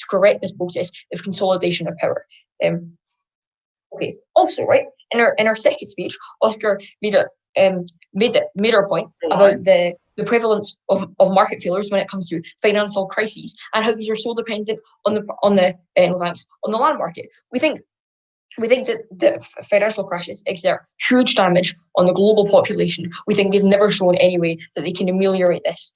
correct this process of consolidation of power. Okay. Also, right, in our second speech, Oscar made our point about the prevalence of market failures when it comes to financial crises and how these are so dependent on the land market. We think that the financial crashes exert huge damage on the global population. We think they've never shown any way that they can ameliorate this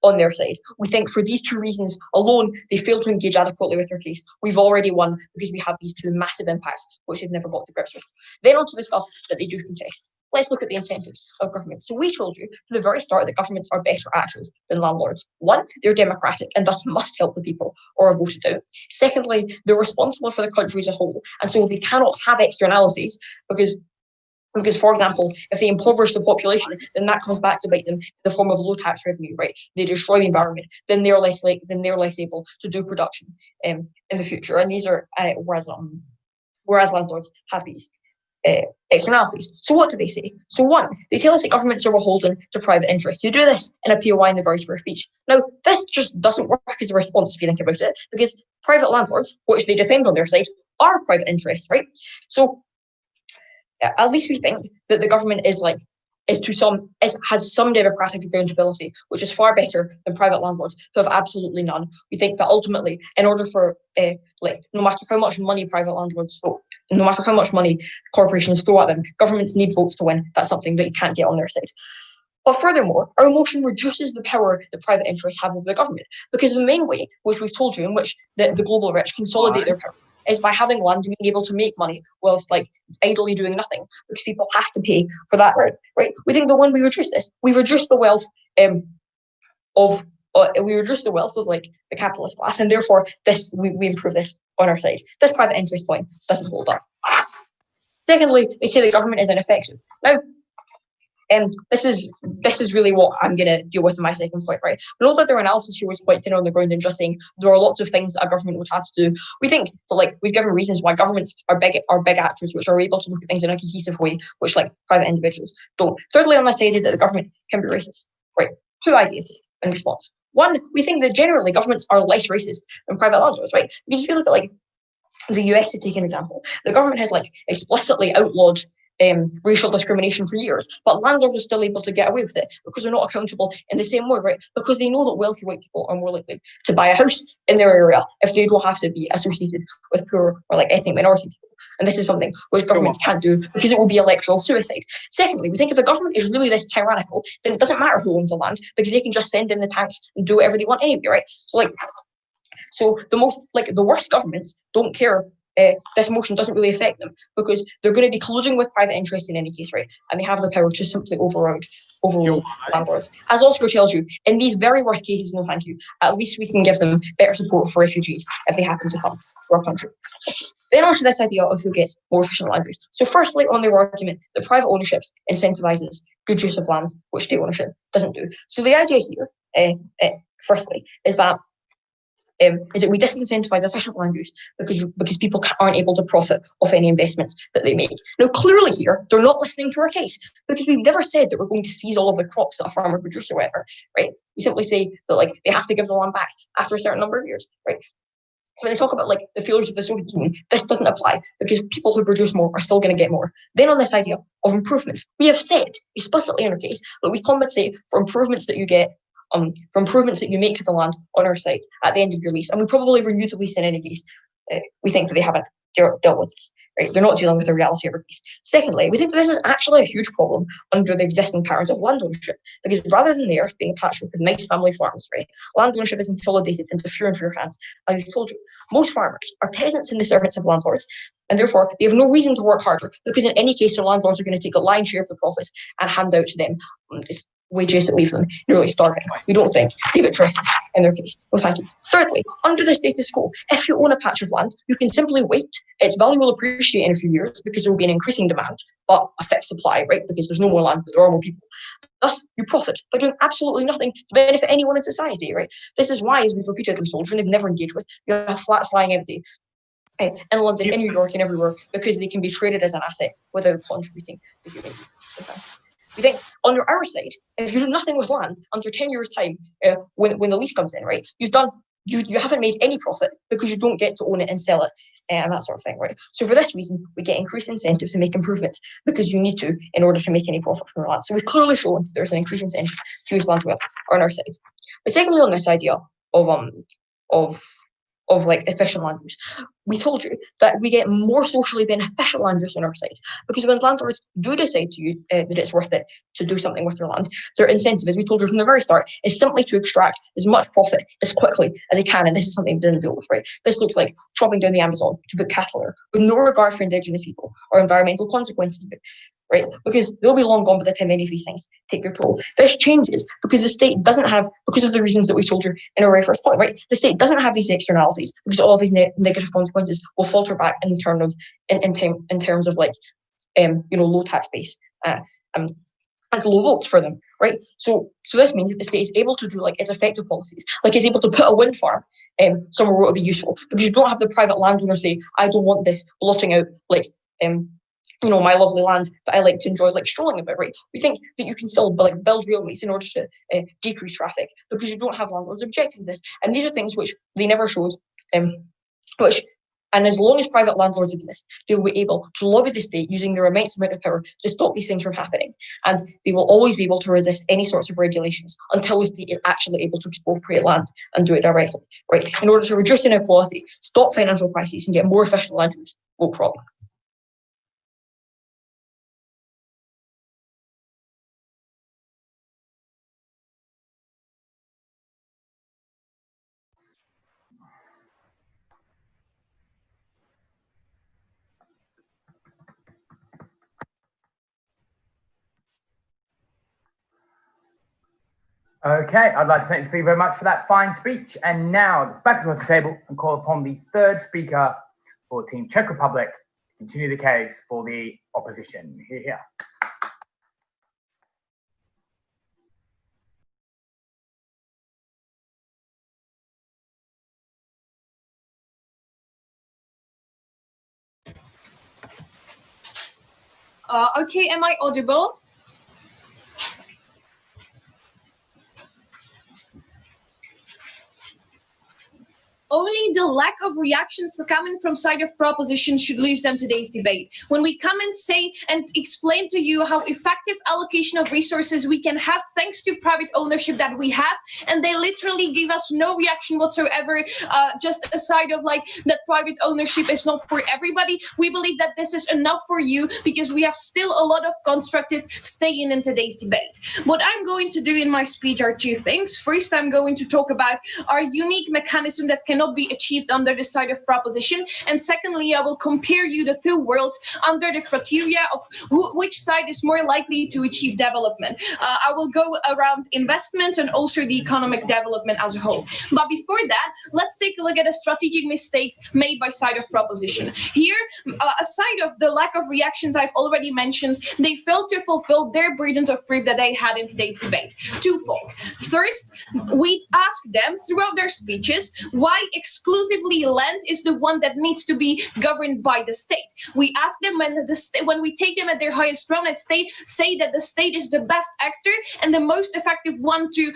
on their side. We think for these two reasons alone, they fail to engage adequately with their case. We've already won because we have these two massive impacts, which they've never brought to grips with. Then onto the stuff that they do contest. Let's look at the incentives of governments. So we told you from the very start that governments are better actors than landlords. One, they're democratic and thus must help the people or are voted out. Secondly, they're responsible for the country as a whole. And so they cannot have externalities because, for example, if they impoverish the population, then that comes back to bite them in the form of low tax revenue, right? They destroy the environment, then they're less able to do production in the future. And these are whereas landlords have these externalities. So what do they say? So one, they tell us that governments are beholden to private interests. You do this in a POI in the very first speech. Now, this just doesn't work as a response if you think about it, because private landlords, which they defend on their side, are private interests, right? So at least we think that the government has some democratic accountability, which is far better than private landlords who have absolutely none. We think that ultimately, in order for no matter how much money private landlords throw, no matter how much money corporations throw at them, governments need votes to win. That's something that you can't get on their side. But furthermore, our motion reduces the power that private interests have over the government, because the main way, which we've told you, in which the global rich consolidate their power, is by having land and being able to make money whilst idly doing nothing, because people have to pay for that, right? We think that when we reduce this, we reduce the wealth of the capitalist class, and therefore we improve this on our side. This private interest point doesn't hold up. Secondly, they say the government is ineffective. Now, this is really what I'm going to deal with in my second point, right? I know that their analysis here was quite thin on the ground and just saying there are lots of things that a government would have to do. We think that we've given reasons why governments are big actors, which are able to look at things in a cohesive way, which private individuals don't. Thirdly, on this idea that the government can be racist, right? Two ideas in response. One, we think that generally governments are less racist than private landlords, right? Because if you look at the US to take an example, the government has explicitly outlawed racial discrimination for years, but landlords are still able to get away with it because they're not accountable in the same way, right? Because they know that wealthy white people are more likely to buy a house in their area if they don't have to be associated with poor or ethnic minority people. And this is something which governments can't do because it will be electoral suicide. Secondly, we think if a government is really this tyrannical, then it doesn't matter who owns the land because they can just send in the tanks and do whatever they want anyway, right? So the worst governments don't care this motion doesn't really affect them because they're going to be colluding with private interests in any case, right? And they have the power to simply override landlords. As Oscar tells you, in these very worst cases, no thank you, at least we can give them better support for refugees if they happen to come to our country. Then on to this idea of who gets more efficient land use. So firstly, on their argument that private ownership incentivizes good use of land, which state ownership doesn't do. So the idea here, firstly, is that we disincentivize efficient land use because people aren't able to profit off any investments that they make. Now, clearly here, they're not listening to our case because we've never said that we're going to seize all of the crops that a farmer produces or whatever, right? We simply say that they have to give the land back after a certain number of years, right? When they talk about the failures of the Soviet Union, this doesn't apply because people who produce more are still going to get more. Then on this idea of improvements, we have said explicitly in our case that we compensate for improvements that you get for improvements that you make to the land on our site at the end of your lease. And we probably renew the lease in any case. We think that they haven't dealt with this, right? They're not dealing with the reality of our lease. Secondly, we think that this is actually a huge problem under the existing patterns of land ownership, because rather than the earth being a patchwork of nice family farms, right, land ownership is consolidated into fewer and fewer hands. As we've told you, most farmers are peasants and the servants of landlords, and therefore they have no reason to work harder, because in any case, their landlords are going to take a lion's share of the profits and hand out to them wages that leave them nearly starving. We don't think they've addressed this in their case. Well, thank you. Thirdly, under the status quo, if you own a patch of land, you can simply wait. Its value will appreciate in a few years because there will be an increasing demand, but a fixed supply, right? Because there's no more land, but there are more people. Thus, you profit by doing absolutely nothing to benefit anyone in society, right? This is why, as we've repeatedly told you, and they've never engaged with, you have flats lying empty in London, in New York, and everywhere because they can be traded as an asset without contributing to human. Okay. We think on our side, if you do nothing with land under 10 years' time, when the lease comes in, right, you haven't made any profit because you don't get to own it and sell it and that sort of thing, right? So for this reason, we get increased incentives to make improvements because you need to in order to make any profit from your land. So we've clearly shown there's an increased incentive to use land well on our side. But secondly, on this idea of efficient land use, we told you that we get more socially beneficial land use on our side because when landlords do decide that it's worth it to do something with their land, their incentive, as we told you from the very start, is simply to extract as much profit as quickly as they can, and this is something they didn't deal with, right? This looks like chopping down the Amazon to put cattle there with no regard for indigenous people or environmental consequences of it, right? Because they'll be long gone by the time any of these things take their toll. This changes because the state doesn't have, because of the reasons that we told you in our very first point, right? The state doesn't have these externalities because all of these negative consequences will falter back in terms of low tax base and low votes for them, right? So this means that the state is able to do its effective policies, it's able to put a wind farm somewhere where it would be useful because you don't have the private landowner say, I don't want this blotting out my lovely land that I like to enjoy strolling about, right? We think that you can still build railways in order to decrease traffic because you don't have landlords objecting to this. And these are things which they never showed, and as long as private landlords exist, they will be able to lobby the state using their immense amount of power to stop these things from happening. And they will always be able to resist any sorts of regulations until the state is actually able to expropriate land and do it directly, right? In order to reduce inequality, stop financial crises, and get more efficient land use, no problem. Okay, I'd like to thank the speaker very much for that fine speech. And now, back across the table and call upon the third speaker for Team Czech Republic to continue the case for the opposition. Here. Okay, am I audible? Only the lack of reactions coming from side of proposition should lose them today's debate. When we come and say and explain to you how effective allocation of resources we can have thanks to private ownership that we have, and they literally give us no reaction whatsoever, just a side of that private ownership is not for everybody. We believe that this is enough for you because we have still a lot of constructive staying in today's debate. What I'm going to do in my speech are two things. First, I'm going to talk about our unique mechanism that cannot cannot be achieved under the side of proposition. And secondly, I will compare you the two worlds under the criteria of which side is more likely to achieve development. I will go around investments and also the economic development as a whole. But before that, let's take a look at the strategic mistakes made by side of proposition. Here, aside of the lack of reactions I've already mentioned, they failed to fulfill their burdens of proof that they had in today's debate. Twofold. First, we asked them throughout their speeches why exclusively land is the one that needs to be governed by the state. We asked them when we take them at their highest ground and say that the state is the best actor and the most effective one to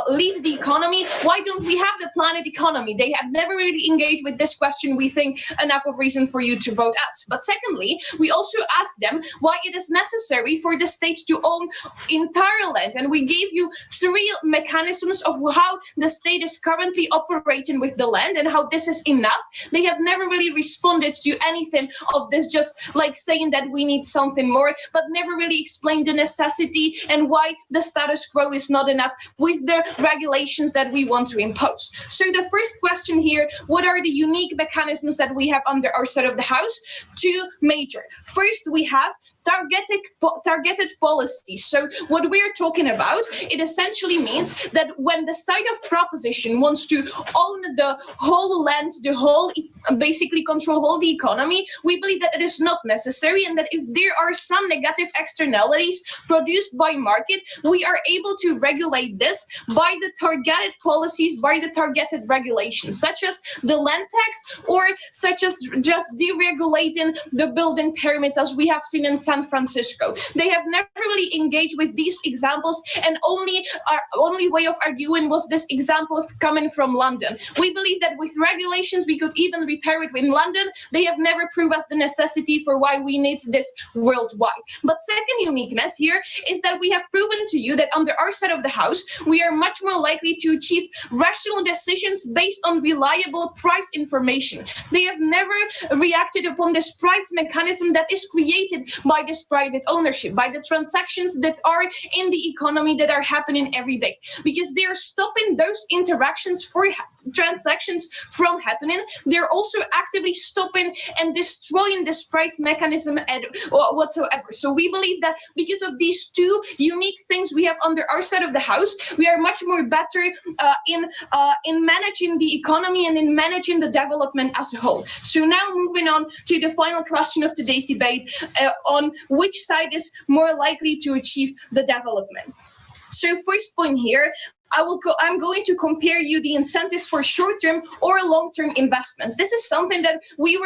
lead the economy. Why don't we have the planet economy? They have never really engaged with this question. We think enough of reason for you to vote us. But secondly, we also asked them why it is necessary for the state to own entire land. And we gave you 3 mechanisms of how the state is currently operating with the land and how this is enough. They have never really responded to anything of this, just like saying that we need something more, but never really explained the necessity and why the status quo is not enough with the regulations that we want to impose. So the first question here, what are the unique mechanisms that we have under our side of the house? 2 major. First, we have targeted policies. So what we're talking about, it essentially means that when the side of proposition wants to own the whole land, basically control all the economy, we believe that it is not necessary, and that if there are some negative externalities produced by market, we are able to regulate this by the targeted policies, by the targeted regulations, such as the land tax, or such as just deregulating the building permits, as we have seen in San Francisco. They have never really engaged with these examples, and our only way of arguing was this example coming from London. We believe that with regulations we could even repair it in London. They have never proved us the necessity for why we need this worldwide. But second uniqueness here is that we have proven to you that under our side of the house, we are much more likely to achieve rational decisions based on reliable price information. They have never reacted upon this price mechanism that is created by this private ownership, by the transactions that are in the economy that are happening every day, because they are stopping those transactions from happening. They're also actively stopping and destroying this price mechanism whatsoever. So we believe that because of these 2 unique things we have under our side of the house, we are much more better in managing the economy and in managing the development as a whole. So now moving on to the final question of today's debate on which side is more likely to achieve the development. So first point here, I'm going to compare you the incentives for short-term or long-term investments. This is something that we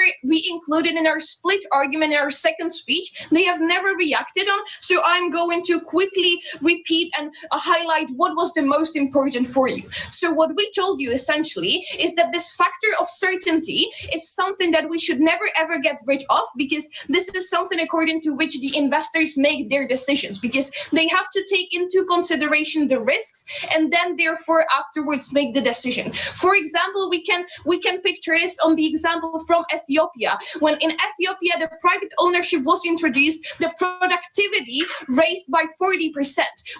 included in our split argument in our second speech. They have never reacted on, so I'm going to quickly repeat and highlight what was the most important for you. So what we told you essentially is that this factor of certainty is something that we should never ever get rid of, because this is something according to which the investors make their decisions, because they have to take into consideration the risks and then therefore afterwards make the decision. For example, we can picture this on the example from Ethiopia. When in Ethiopia the private ownership was introduced, the productivity raised by 40%.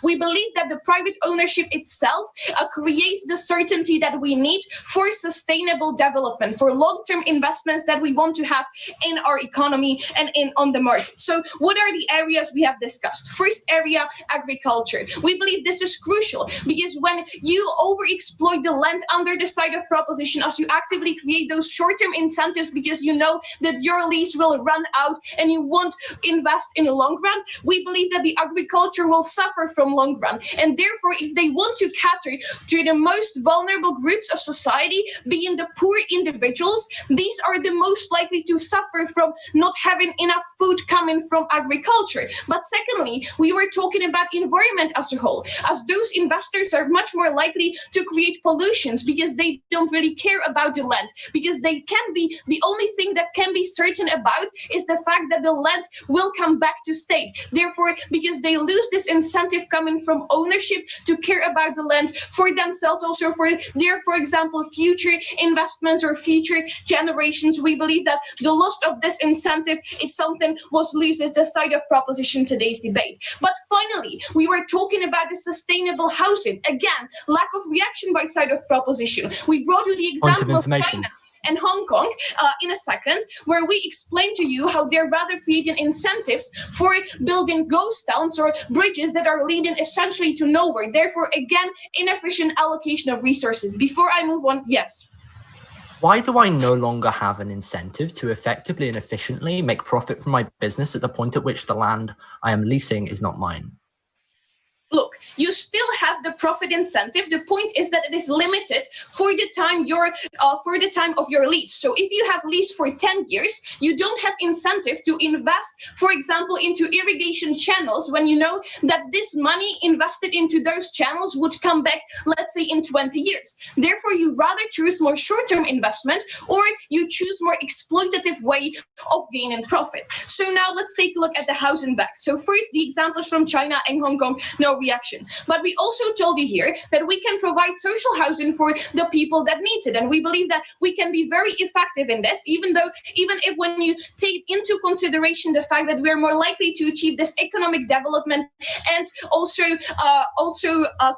We believe that the private ownership itself creates the certainty that we need for sustainable development, for long-term investments that we want to have in our economy and on the market. So what are the areas we have discussed? First area, agriculture. We believe this is crucial, because when you overexploit the land under the side of proposition, as you actively create those short-term incentives because you know that your lease will run out and you won't invest in the long run, we believe that the agriculture will suffer from long run. And therefore, if they want to cater to the most vulnerable groups of society, being the poor individuals, these are the most likely to suffer from not having enough food coming from agriculture. But secondly, we were talking about environment as a whole, as those investors are much more likely to create pollutions because they don't really care about the land, because they can be, the only thing that can be certain about is the fact that the land will come back to state. Therefore, because they lose this incentive coming from ownership to care about the land for themselves, also for their, for example, future investments or future generations, we believe that the loss of this incentive is something was loses the side of proposition today's debate. But finally, we were talking about the sustainable housing. Again, again, lack of reaction by side of proposition. We brought you the example of China and Hong Kong in a second, where we explain to you how they're rather creating incentives for building ghost towns or bridges that are leading essentially to nowhere. Therefore, again, inefficient allocation of resources. Before I move on, yes. Why do I no longer have an incentive to effectively and efficiently make profit from my business at the point at which the land I am leasing is not mine? Look, you still have the profit incentive. The point is that it is limited for the time of your lease. So if you have leased for 10 years, you don't have incentive to invest, for example, into irrigation channels when you know that this money invested into those channels would come back, let's say, in 20 years. Therefore, you rather choose more short-term investment, or you choose more exploitative way of gaining profit. So now let's take a look at the house and back. So first, the examples from China and Hong Kong, no reaction. But we also told you here that we can provide social housing for the people that needs it. And we believe that we can be very effective in this, even if when you take into consideration the fact that we're more likely to achieve this economic development and also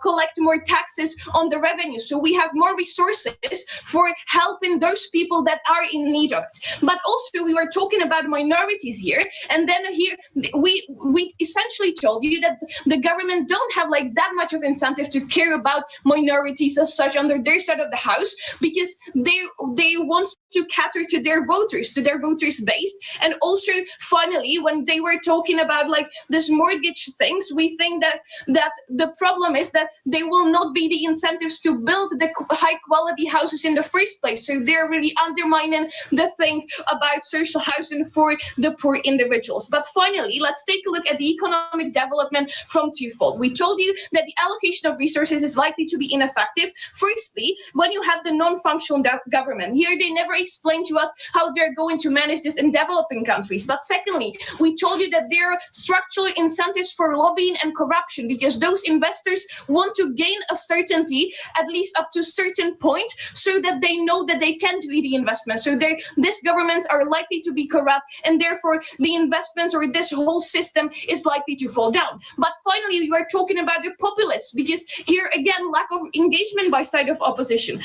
collect more taxes on the revenue. So we have more resources for helping those people that are in need of it. But also we were talking about minorities here. And then here we essentially told you that the government don't have like that much of incentive to care about minorities as such under their side of the house, because they want to cater to their voters base. And also finally, when they were talking about like this mortgage things, we think that the problem is that they will not be the incentives to build the high quality houses in the first place. So they're really undermining the thing about social housing for the poor individuals. But finally, let's take a look at the economic development from twofold. We told you that the allocation of resources is likely to be ineffective. Firstly, when you have the non-functional government, here they never explain to us how they're going to manage this in developing countries. But secondly, we told you that there are structural incentives for lobbying and corruption, because those investors want to gain a certainty, at least up to a certain point, so that they know that they can do the investment. So these governments are likely to be corrupt, and therefore the investments or this whole system is likely to fall down. But finally, we are talking about the populists, because here again, lack of engagement by side of proposition.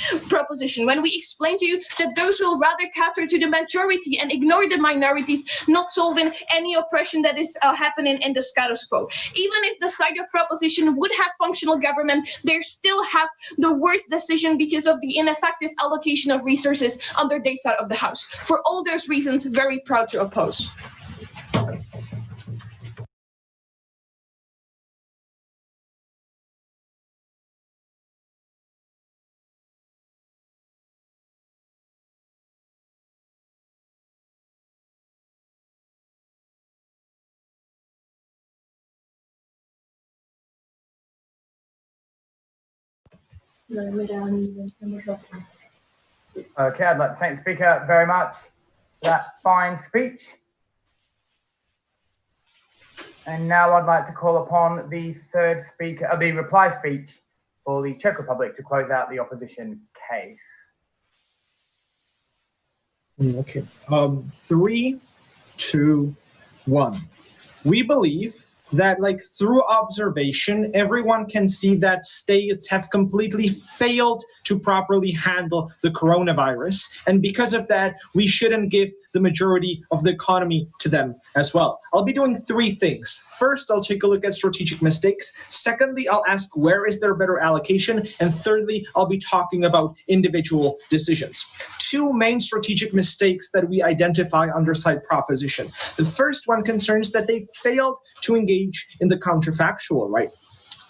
When we explain to you that those will rather cater to the majority and ignore the minorities, not solving any oppression that is happening in the status quo. Even if the side of proposition would have functional government, they still have the worst decision because of the ineffective allocation of resources under their side of the house. For all those reasons, very proud to oppose. Okay, I'd like to thank the speaker very much for that fine speech. And now I'd like to call upon the third speaker, the reply speech for the Czech Republic to close out the opposition case. Okay. 3, 2, 1. We believe that, like, through observation, everyone can see that states have completely failed to properly handle the coronavirus. And because of that, we shouldn't give the majority of the economy to them as well. I'll be doing 3 things. First, I'll take a look at strategic mistakes. Secondly, I'll ask where is there better allocation? And thirdly, I'll be talking about individual decisions. 2 main strategic mistakes that we identify under side proposition. The first one concerns that they failed to engage in the counterfactual, right?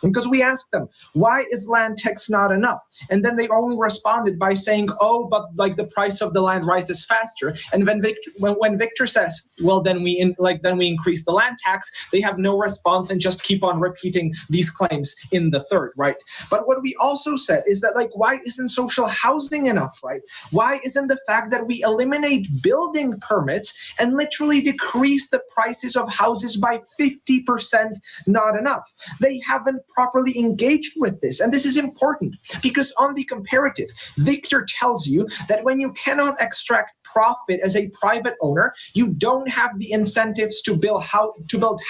Because we asked them, why is land tax not enough? And then they only responded by saying, oh, but like the price of the land rises faster. And when Viktor says, well, then we increase the land tax, they have no response and just keep on repeating these claims in the third, right? But what we also said is that, like, why isn't social housing enough, right? Why isn't the fact that we eliminate building permits and literally decrease the prices of houses by 50% not enough? They haven't properly engaged with this. And this is important because on the comparative, Viktor tells you that when you cannot extract profit as a private owner, you don't have the incentives to build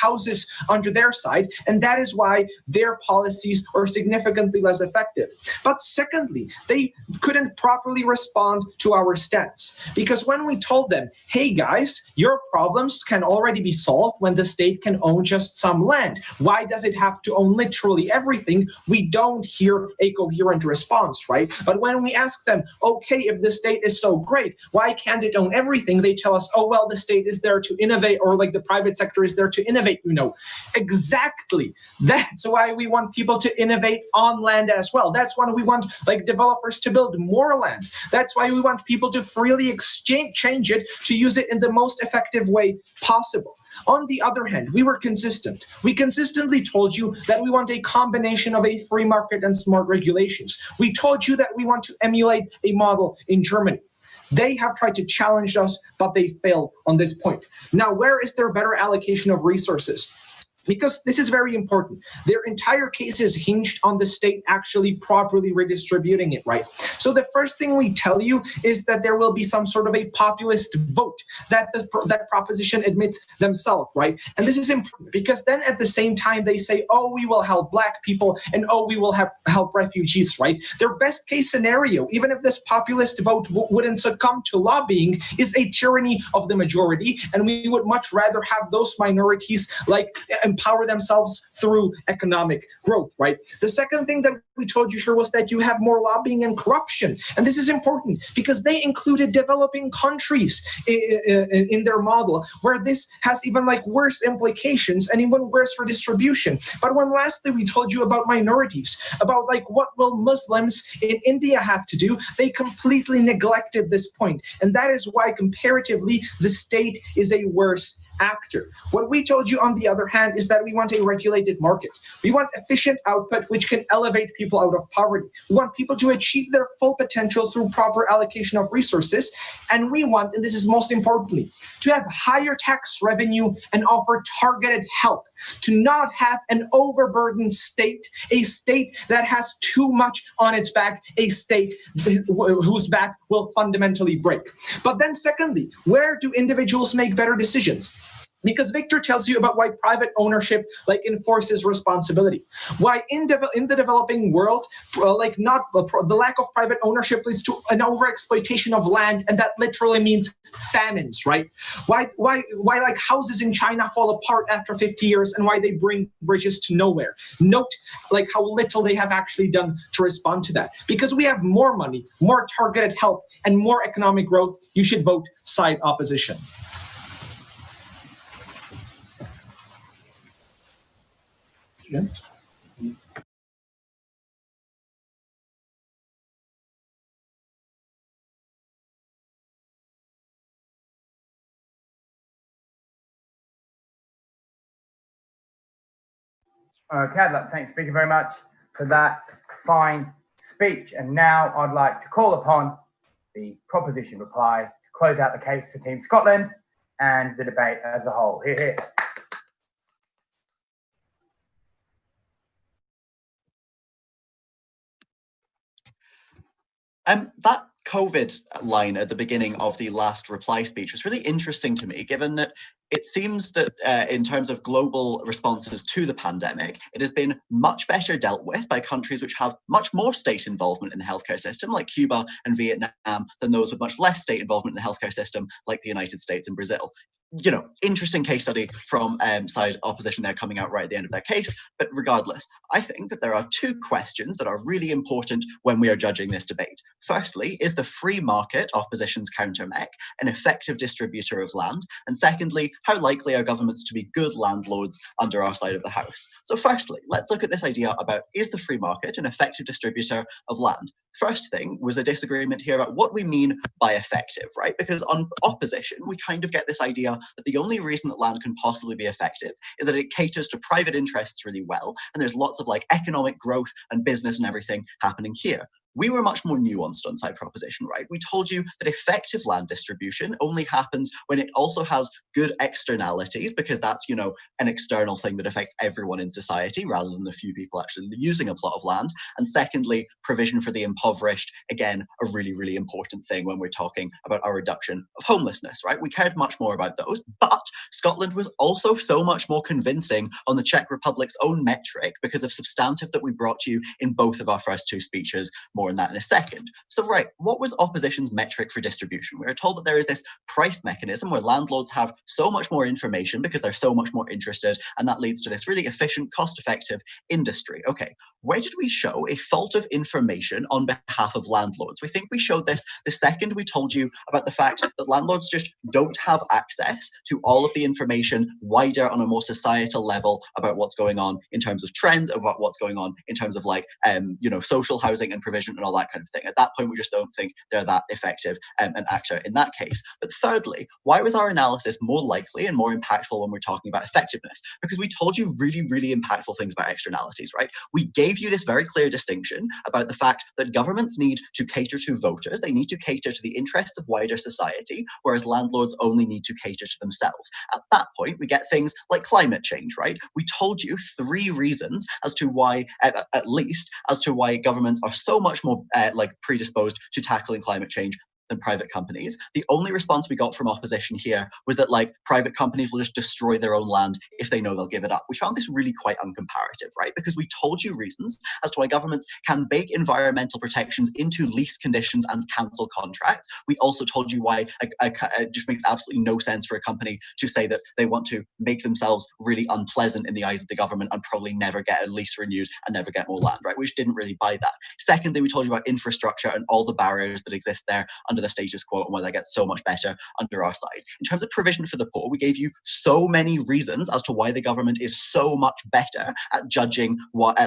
houses under their side, and that is why their policies are significantly less effective. But secondly, they couldn't properly respond to our stance, because when we told them, hey guys, your problems can already be solved when the state can own just some land. Why does it have to own literally everything? We don't hear a coherent response, right? But when we ask them, okay, if the state is so great, why can't it own everything? They tell us, oh, well, the state is there to innovate, or like the private sector is there to innovate, Exactly. That's why we want people to innovate on land as well. That's why we want like developers to build more land. That's why we want people to freely change it to use it in the most effective way possible. On the other hand, we were consistent. We consistently told you that we want a combination of a free market and smart regulations. We told you that we want to emulate a model in Germany. They have tried to challenge us, but they failed on this point. Now, where is their better allocation of resources? Because this is very important. Their entire case is hinged on the state actually properly redistributing it, right? So the first thing we tell you is that there will be some sort of a populist vote that that proposition admits themselves, right? And this is important because then at the same time they say, oh, we will help Black people and oh, we will help refugees, right? Their best case scenario, even if this populist vote wouldn't succumb to lobbying, is a tyranny of the majority. And we would much rather have those minorities like empower themselves through economic growth, right? The second thing that we told you here was that you have more lobbying and corruption. And this is important because they included developing countries in their model, where this has even like worse implications and even worse redistribution. But when lastly we told you about minorities, about like what will Muslims in India have to do, they completely neglected this point. And that is why comparatively the state is a worse actor. What we told you on the other hand is that we want a regulated market. We want efficient output which can elevate people out of poverty. We want people to achieve their full potential through proper allocation of resources. And we want, and this is most importantly, to have higher tax revenue and offer targeted help, to not have an overburdened state, a state that has too much on its back, a state whose back will fundamentally break. But then secondly, where do individuals make better decisions? Because Viktor tells you about why private ownership like enforces responsibility. Why in the developing world, the lack of private ownership leads to an overexploitation of land, and that literally means famines, right? Why like houses in China fall apart after 50 years, and why they bring bridges to nowhere. Note like how little they have actually done to respond to that. Because we have more money, more targeted help, and more economic growth. You should vote side opposition. Yeah. Cadlock, thanks. Thank you very much for that fine speech. And now I'd like to call upon the proposition reply to close out the case for Team Scotland and the debate as a whole. Hear, hear. That COVID line at the beginning of the last reply speech was really interesting to me, given that it seems that in terms of global responses to the pandemic, it has been much better dealt with by countries which have much more state involvement in the healthcare system, like Cuba and Vietnam, than those with much less state involvement in the healthcare system, like the United States and Brazil. You know, interesting case study from side opposition there coming out right at the end of their case. But regardless, I think that there are two questions that are really important when we are judging this debate. Firstly, is the free market, opposition's counter-mech, an effective distributor of land? And secondly, how likely are governments to be good landlords under our side of the house? So firstly, let's look at this idea about, is the free market an effective distributor of land? First thing was a disagreement here about what we mean by effective, right? Because on opposition, we kind of get this idea that the only reason that land can possibly be effective is that it caters to private interests really well, and there's lots of like economic growth and business and everything happening here. We were much more nuanced on side proposition, right? We told you that effective land distribution only happens when it also has good externalities, because that's, you know, an external thing that affects everyone in society rather than the few people actually using a plot of land. And secondly, provision for the impoverished, again, a really, really important thing when we're talking about our reduction of homelessness, right? We cared much more about those, but Scotland was also so much more convincing on the Czech Republic's own metric because of substantive that we brought to you in both of our first two speeches. More on that in a second. So, right, what was opposition's metric for distribution? We are told that there is this price mechanism where landlords have so much more information because they're so much more interested, and that leads to this really efficient, cost-effective industry. Okay, where did we show a fault of information on behalf of landlords? We think we showed this the second we told you about the fact that landlords just don't have access to all of the information wider on a more societal level about what's going on in terms of trends, about what's going on in terms of like, you know, social housing and provision and all that kind of thing. At that point, we just don't think they're that effective an actor in that case. But thirdly, why was our analysis more likely and more impactful when we're talking about effectiveness? Because we told you really, really impactful things about externalities, right? We gave you this very clear distinction about the fact that governments need to cater to voters. They need to cater to the interests of wider society, whereas landlords only need to cater to themselves. At that point, we get things like climate change, right? We told you 3 reasons as to why, at least, as to why governments are so much more like predisposed to tackling climate change than private companies. The only response we got from opposition here was that like private companies will just destroy their own land if they know they'll give it up. We found this really quite uncomparative, right? Because we told you reasons as to why governments can bake environmental protections into lease conditions and cancel contracts. We also told you why it just makes absolutely no sense for a company to say that they want to make themselves really unpleasant in the eyes of the government and probably never get a lease renewed and never get more land, right? We just didn't really buy that. Secondly, we told you about infrastructure and all the barriers that exist there under the status quo and why that gets so much better under our side. In terms of provision for the poor, we gave you so many reasons as to why the government is so much better at judging what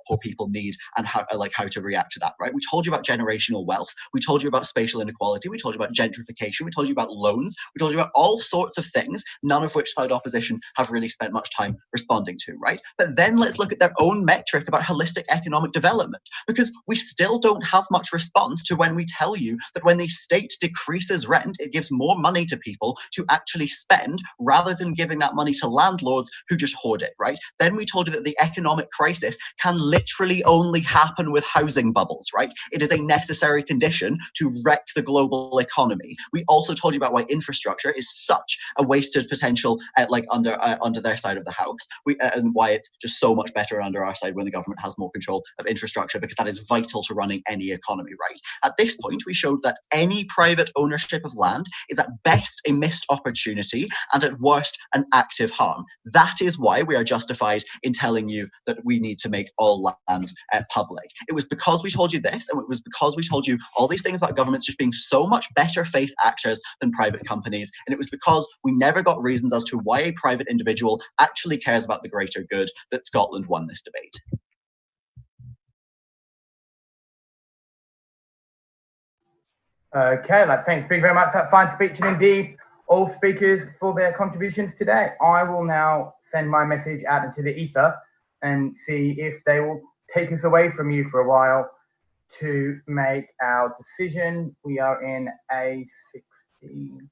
poor people need and how to react to that, right? We told you about generational wealth. We told you about spatial inequality. We told you about gentrification. We told you about loans. We told you about all sorts of things, none of which side opposition have really spent much time responding to, right? But then let's look at their own metric about holistic economic development, because we still don't have much response to when we tell you that when the state decreases rent, it gives more money to people to actually spend rather than giving that money to landlords who just hoard it, right? Then we told you that the economic crisis can literally only happen with housing bubbles, right? It is a necessary condition to wreck the global economy. We also told you about why infrastructure is such a wasted potential under their side of the house, and why it's just so much better under our side when the government has more control of infrastructure, because that is vital to running any economy, right? At this point, we showed that any private ownership of land is at best a missed opportunity and at worst an active harm. That is why we are justified in telling you that we need to make all land public. It was because we told you this, and it was because we told you all these things about governments just being so much better faith actors than private companies, and it was because we never got reasons as to why a private individual actually cares about the greater good that Scotland won this debate. Okay, thanks very much for that fine speech, and indeed all speakers for their contributions today. I will now send my message out into the ether and see if they will take us away from you for a while to make our decision. We are in A16.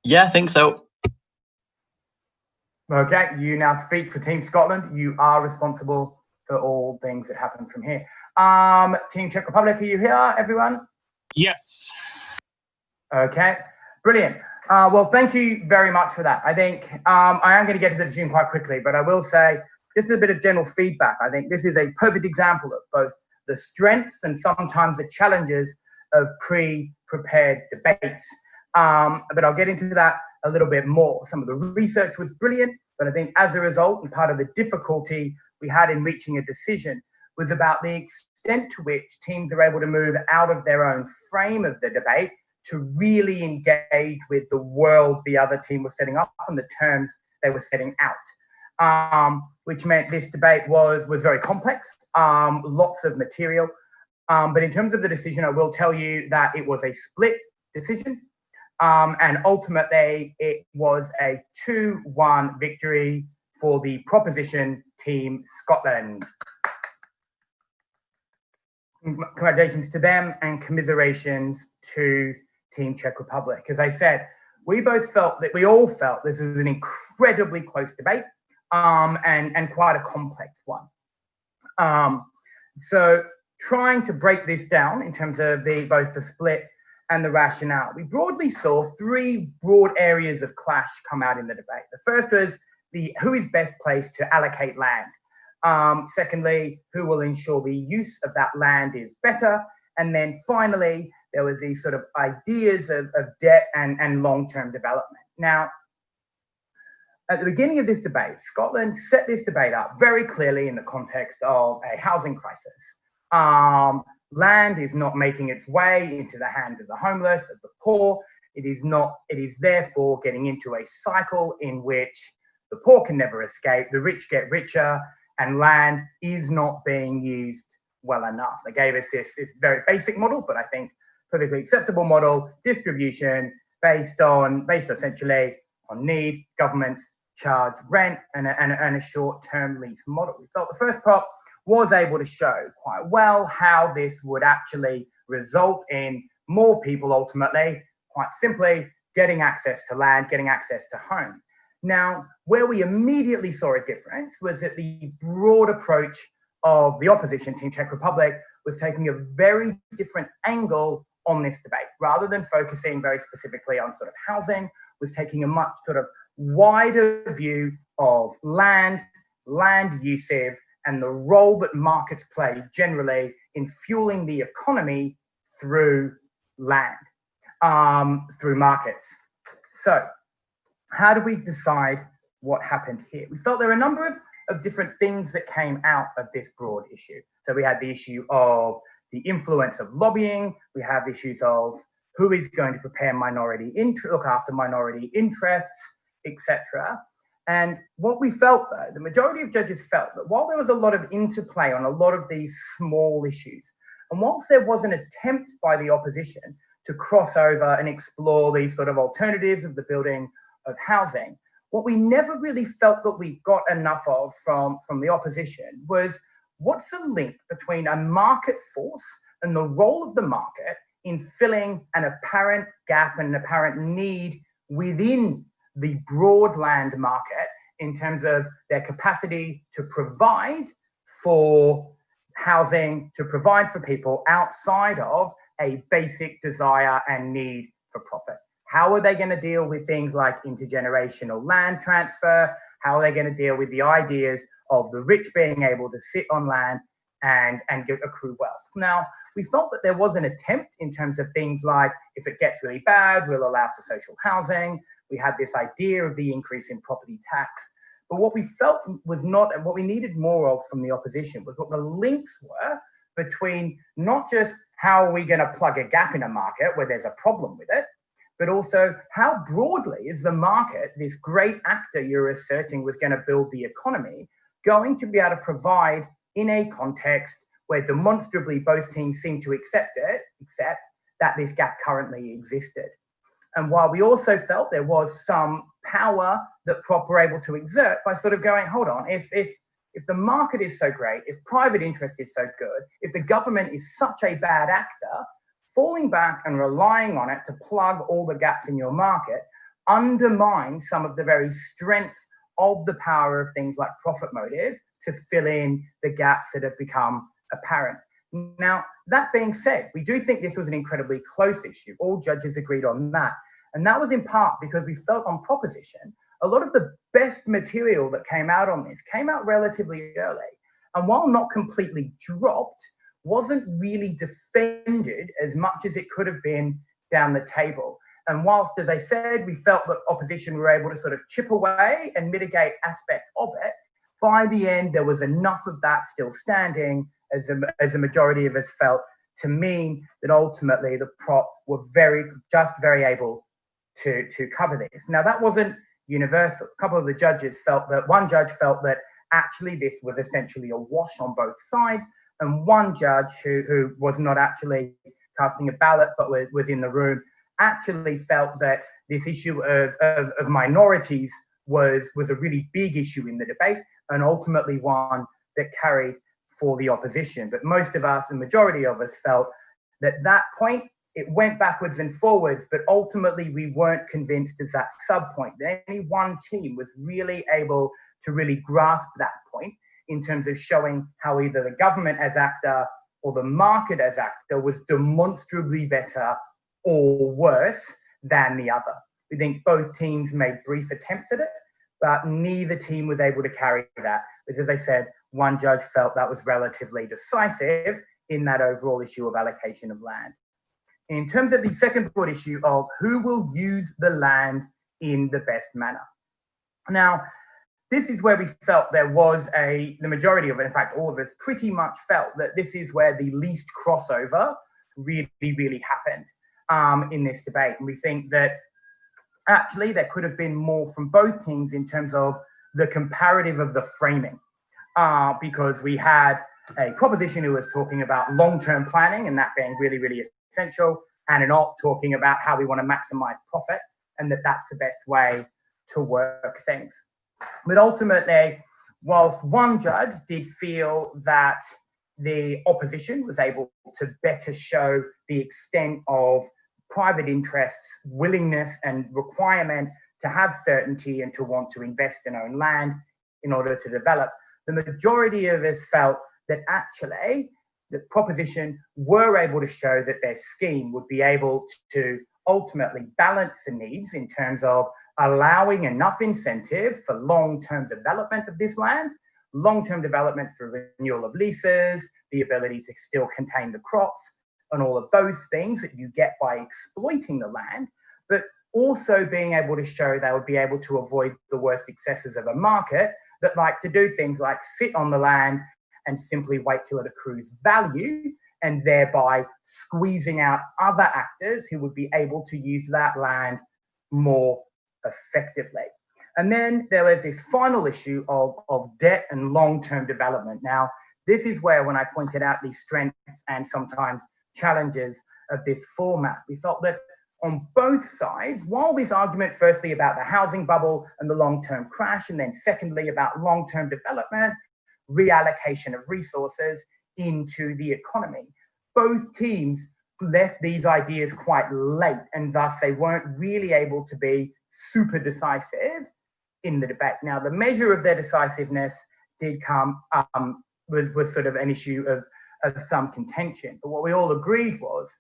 Yeah, I think so. Okay, you now speak for Team Scotland. You are responsible for all things that happen from here. Team Czech Republic, are you here, everyone? Yes. Okay, brilliant. Well, thank you very much for that. I think I am going to get to the decision quite quickly, but I will say just a bit of general feedback. I think this is a perfect example of both the strengths and sometimes the challenges of pre-prepared debates. But I'll get into that a little bit more. Some of the research was brilliant, but I think as a result, and part of the difficulty we had in reaching a decision was about the extent to which teams are able to move out of their own frame of the debate to really engage with the world the other team was setting up and the terms they were setting out, which meant this debate was very complex, lots of material. But in terms of the decision, I will tell you that it was a split decision. And ultimately, it was a 2-1 victory for the proposition Team Scotland. Congratulations to them and commiserations to Team Czech Republic. As I said, we all felt this was an incredibly close debate and quite a complex one. So trying to break this down in terms of both the split and the rationale, we broadly saw 3 broad areas of clash come out in the debate. The first was who is best placed to allocate land. Secondly, who will ensure the use of that land is better. And then finally, there was these sort of ideas of debt and long-term development. Now, at the beginning of this debate, Scotland set this debate up very clearly in the context of a housing crisis. Land is not making its way into the hands of the homeless, of the poor. It is therefore getting into a cycle in which the poor can never escape, the rich get richer, and land is not being used well enough. They gave us this very basic model, but I think perfectly acceptable model, distribution based essentially on need. Governments charge rent and a short-term lease model. We felt the first prop was able to show quite well how this would actually result in more people ultimately, quite simply, getting access to land, getting access to home. Now, where we immediately saw a difference was that the broad approach of the opposition, Team Czech Republic, was taking a very different angle on this debate. Rather than focusing very specifically on sort of housing, was taking a much sort of wider view of land usage, and the role that markets play generally in fueling the economy through land, through markets. So how do we decide what happened here? We felt there were a number of different things that came out of this broad issue. So we had the issue of the influence of lobbying. We have issues of who is going to look after minority interests, etc. And what we felt, though, the majority of judges felt that while there was a lot of interplay on a lot of these small issues, and whilst there was an attempt by the opposition to cross over and explore these sort of alternatives of the building of housing, what we never really felt that we got enough of from the opposition was what's the link between a market force and the role of the market in filling an apparent gap and an apparent need within the broad land market in terms of their capacity to provide for housing, to provide for people outside of a basic desire and need for profit. How are they going to deal with things like intergenerational land transfer? How are they going to deal with the ideas of the rich being able to sit on land and accrue wealth? Now, we felt that there was an attempt in terms of things like, if it gets really bad, we'll allow for social housing. We had this idea of the increase in property tax. But what we felt was not, and what we needed more of from the opposition was what the links were between not just how are we going to plug a gap in a market where there's a problem with it, but also how broadly is the market, this great actor you're asserting was going to build the economy, going to be able to provide in a context where demonstrably both teams seem to accept that this gap currently existed. And while we also felt there was some power that prop were able to exert by sort of going, hold on, if the market is so great, if private interest is so good, if the government is such a bad actor, falling back and relying on it to plug all the gaps in your market undermines some of the very strengths of the power of things like profit motive to fill in the gaps that have become apparent. Now, that being said, we do think this was an incredibly close issue. All judges agreed on that. And that was in part because we felt on proposition, a lot of the best material that came out on this came out relatively early. And while not completely dropped, wasn't really defended as much as it could have been down the table. And whilst, as I said, we felt that opposition were able to sort of chip away and mitigate aspects of it, by the end, there was enough of that still standing as a majority of us felt to mean that ultimately the prop were very able to cover this. Now, that wasn't universal. A couple of the judges felt that, one judge felt that actually this was essentially a wash on both sides, and one judge who was not actually casting a ballot but was in the room actually felt that this issue of minorities was a really big issue in the debate, and ultimately one that carried for the opposition. But most of us, the majority of us, felt that that point, it went backwards and forwards, but ultimately we weren't convinced as that sub point that any one team was really able to really grasp that point in terms of showing how either the government as actor or the market as actor was demonstrably better or worse than the other. We think both teams made brief attempts at it, but neither team was able to carry that. Because as I said, one judge felt that was relatively decisive in that overall issue of allocation of land. In terms of the second broad issue of who will use the land in the best manner. Now, this is where we felt there was the majority of it, in fact, all of us pretty much felt that this is where the least crossover really, really happened in this debate. And we think that actually there could have been more from both teams in terms of the comparative of the framing, because we had a proposition who was talking about long-term planning and that being really, really essential, and an op talking about how we want to maximize profit and that that's the best way to work things. But ultimately, whilst one judge did feel that the opposition was able to better show the extent of private interests, willingness and requirement to have certainty and to want to invest in own land in order to develop, the majority of us felt that actually the proposition were able to show that their scheme would be able to ultimately balance the needs in terms of allowing enough incentive for long-term development of this land, long-term development through renewal of leases, the ability to still contain the crops, and all of those things that you get by exploiting the land, but also being able to show they would be able to avoid the worst excesses of a market that like to do things like sit on the land and simply wait till it accrues value, and thereby squeezing out other actors who would be able to use that land more effectively. And then there was this final issue of debt and long-term development. Now, this is where, when I pointed out the strengths and sometimes challenges of this format, we felt that on both sides, while this argument firstly about the housing bubble and the long-term crash, and then secondly about long-term development, reallocation of resources into the economy, both teams left these ideas quite late, and thus they weren't really able to be super decisive in the debate. Now, the measure of their decisiveness did come, was sort of an issue of some contention. But what we all agreed was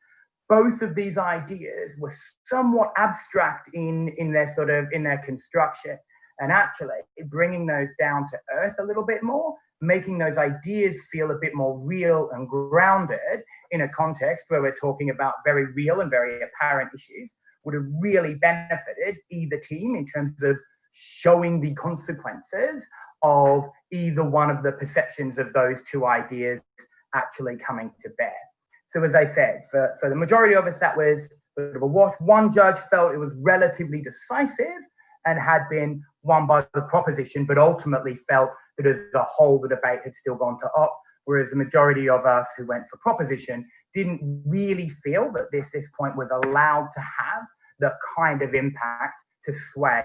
both of these ideas were somewhat abstract in their construction, and actually bringing those down to earth a little bit more, making those ideas feel a bit more real and grounded in a context where we're talking about very real and very apparent issues, would have really benefited either team in terms of showing the consequences of either one of the perceptions of those two ideas actually coming to bear. So as I said, for the majority of us, that was a bit of a wash. One judge felt it was relatively decisive and had been won by the proposition, but ultimately felt that as a whole, the debate had still gone to op, whereas the majority of us who went for proposition didn't really feel that this point was allowed to have the kind of impact to sway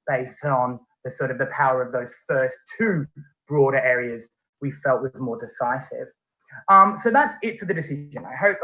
based on the sort of the power of those first two broader areas we felt was more decisive. So that's it for the decision. I hope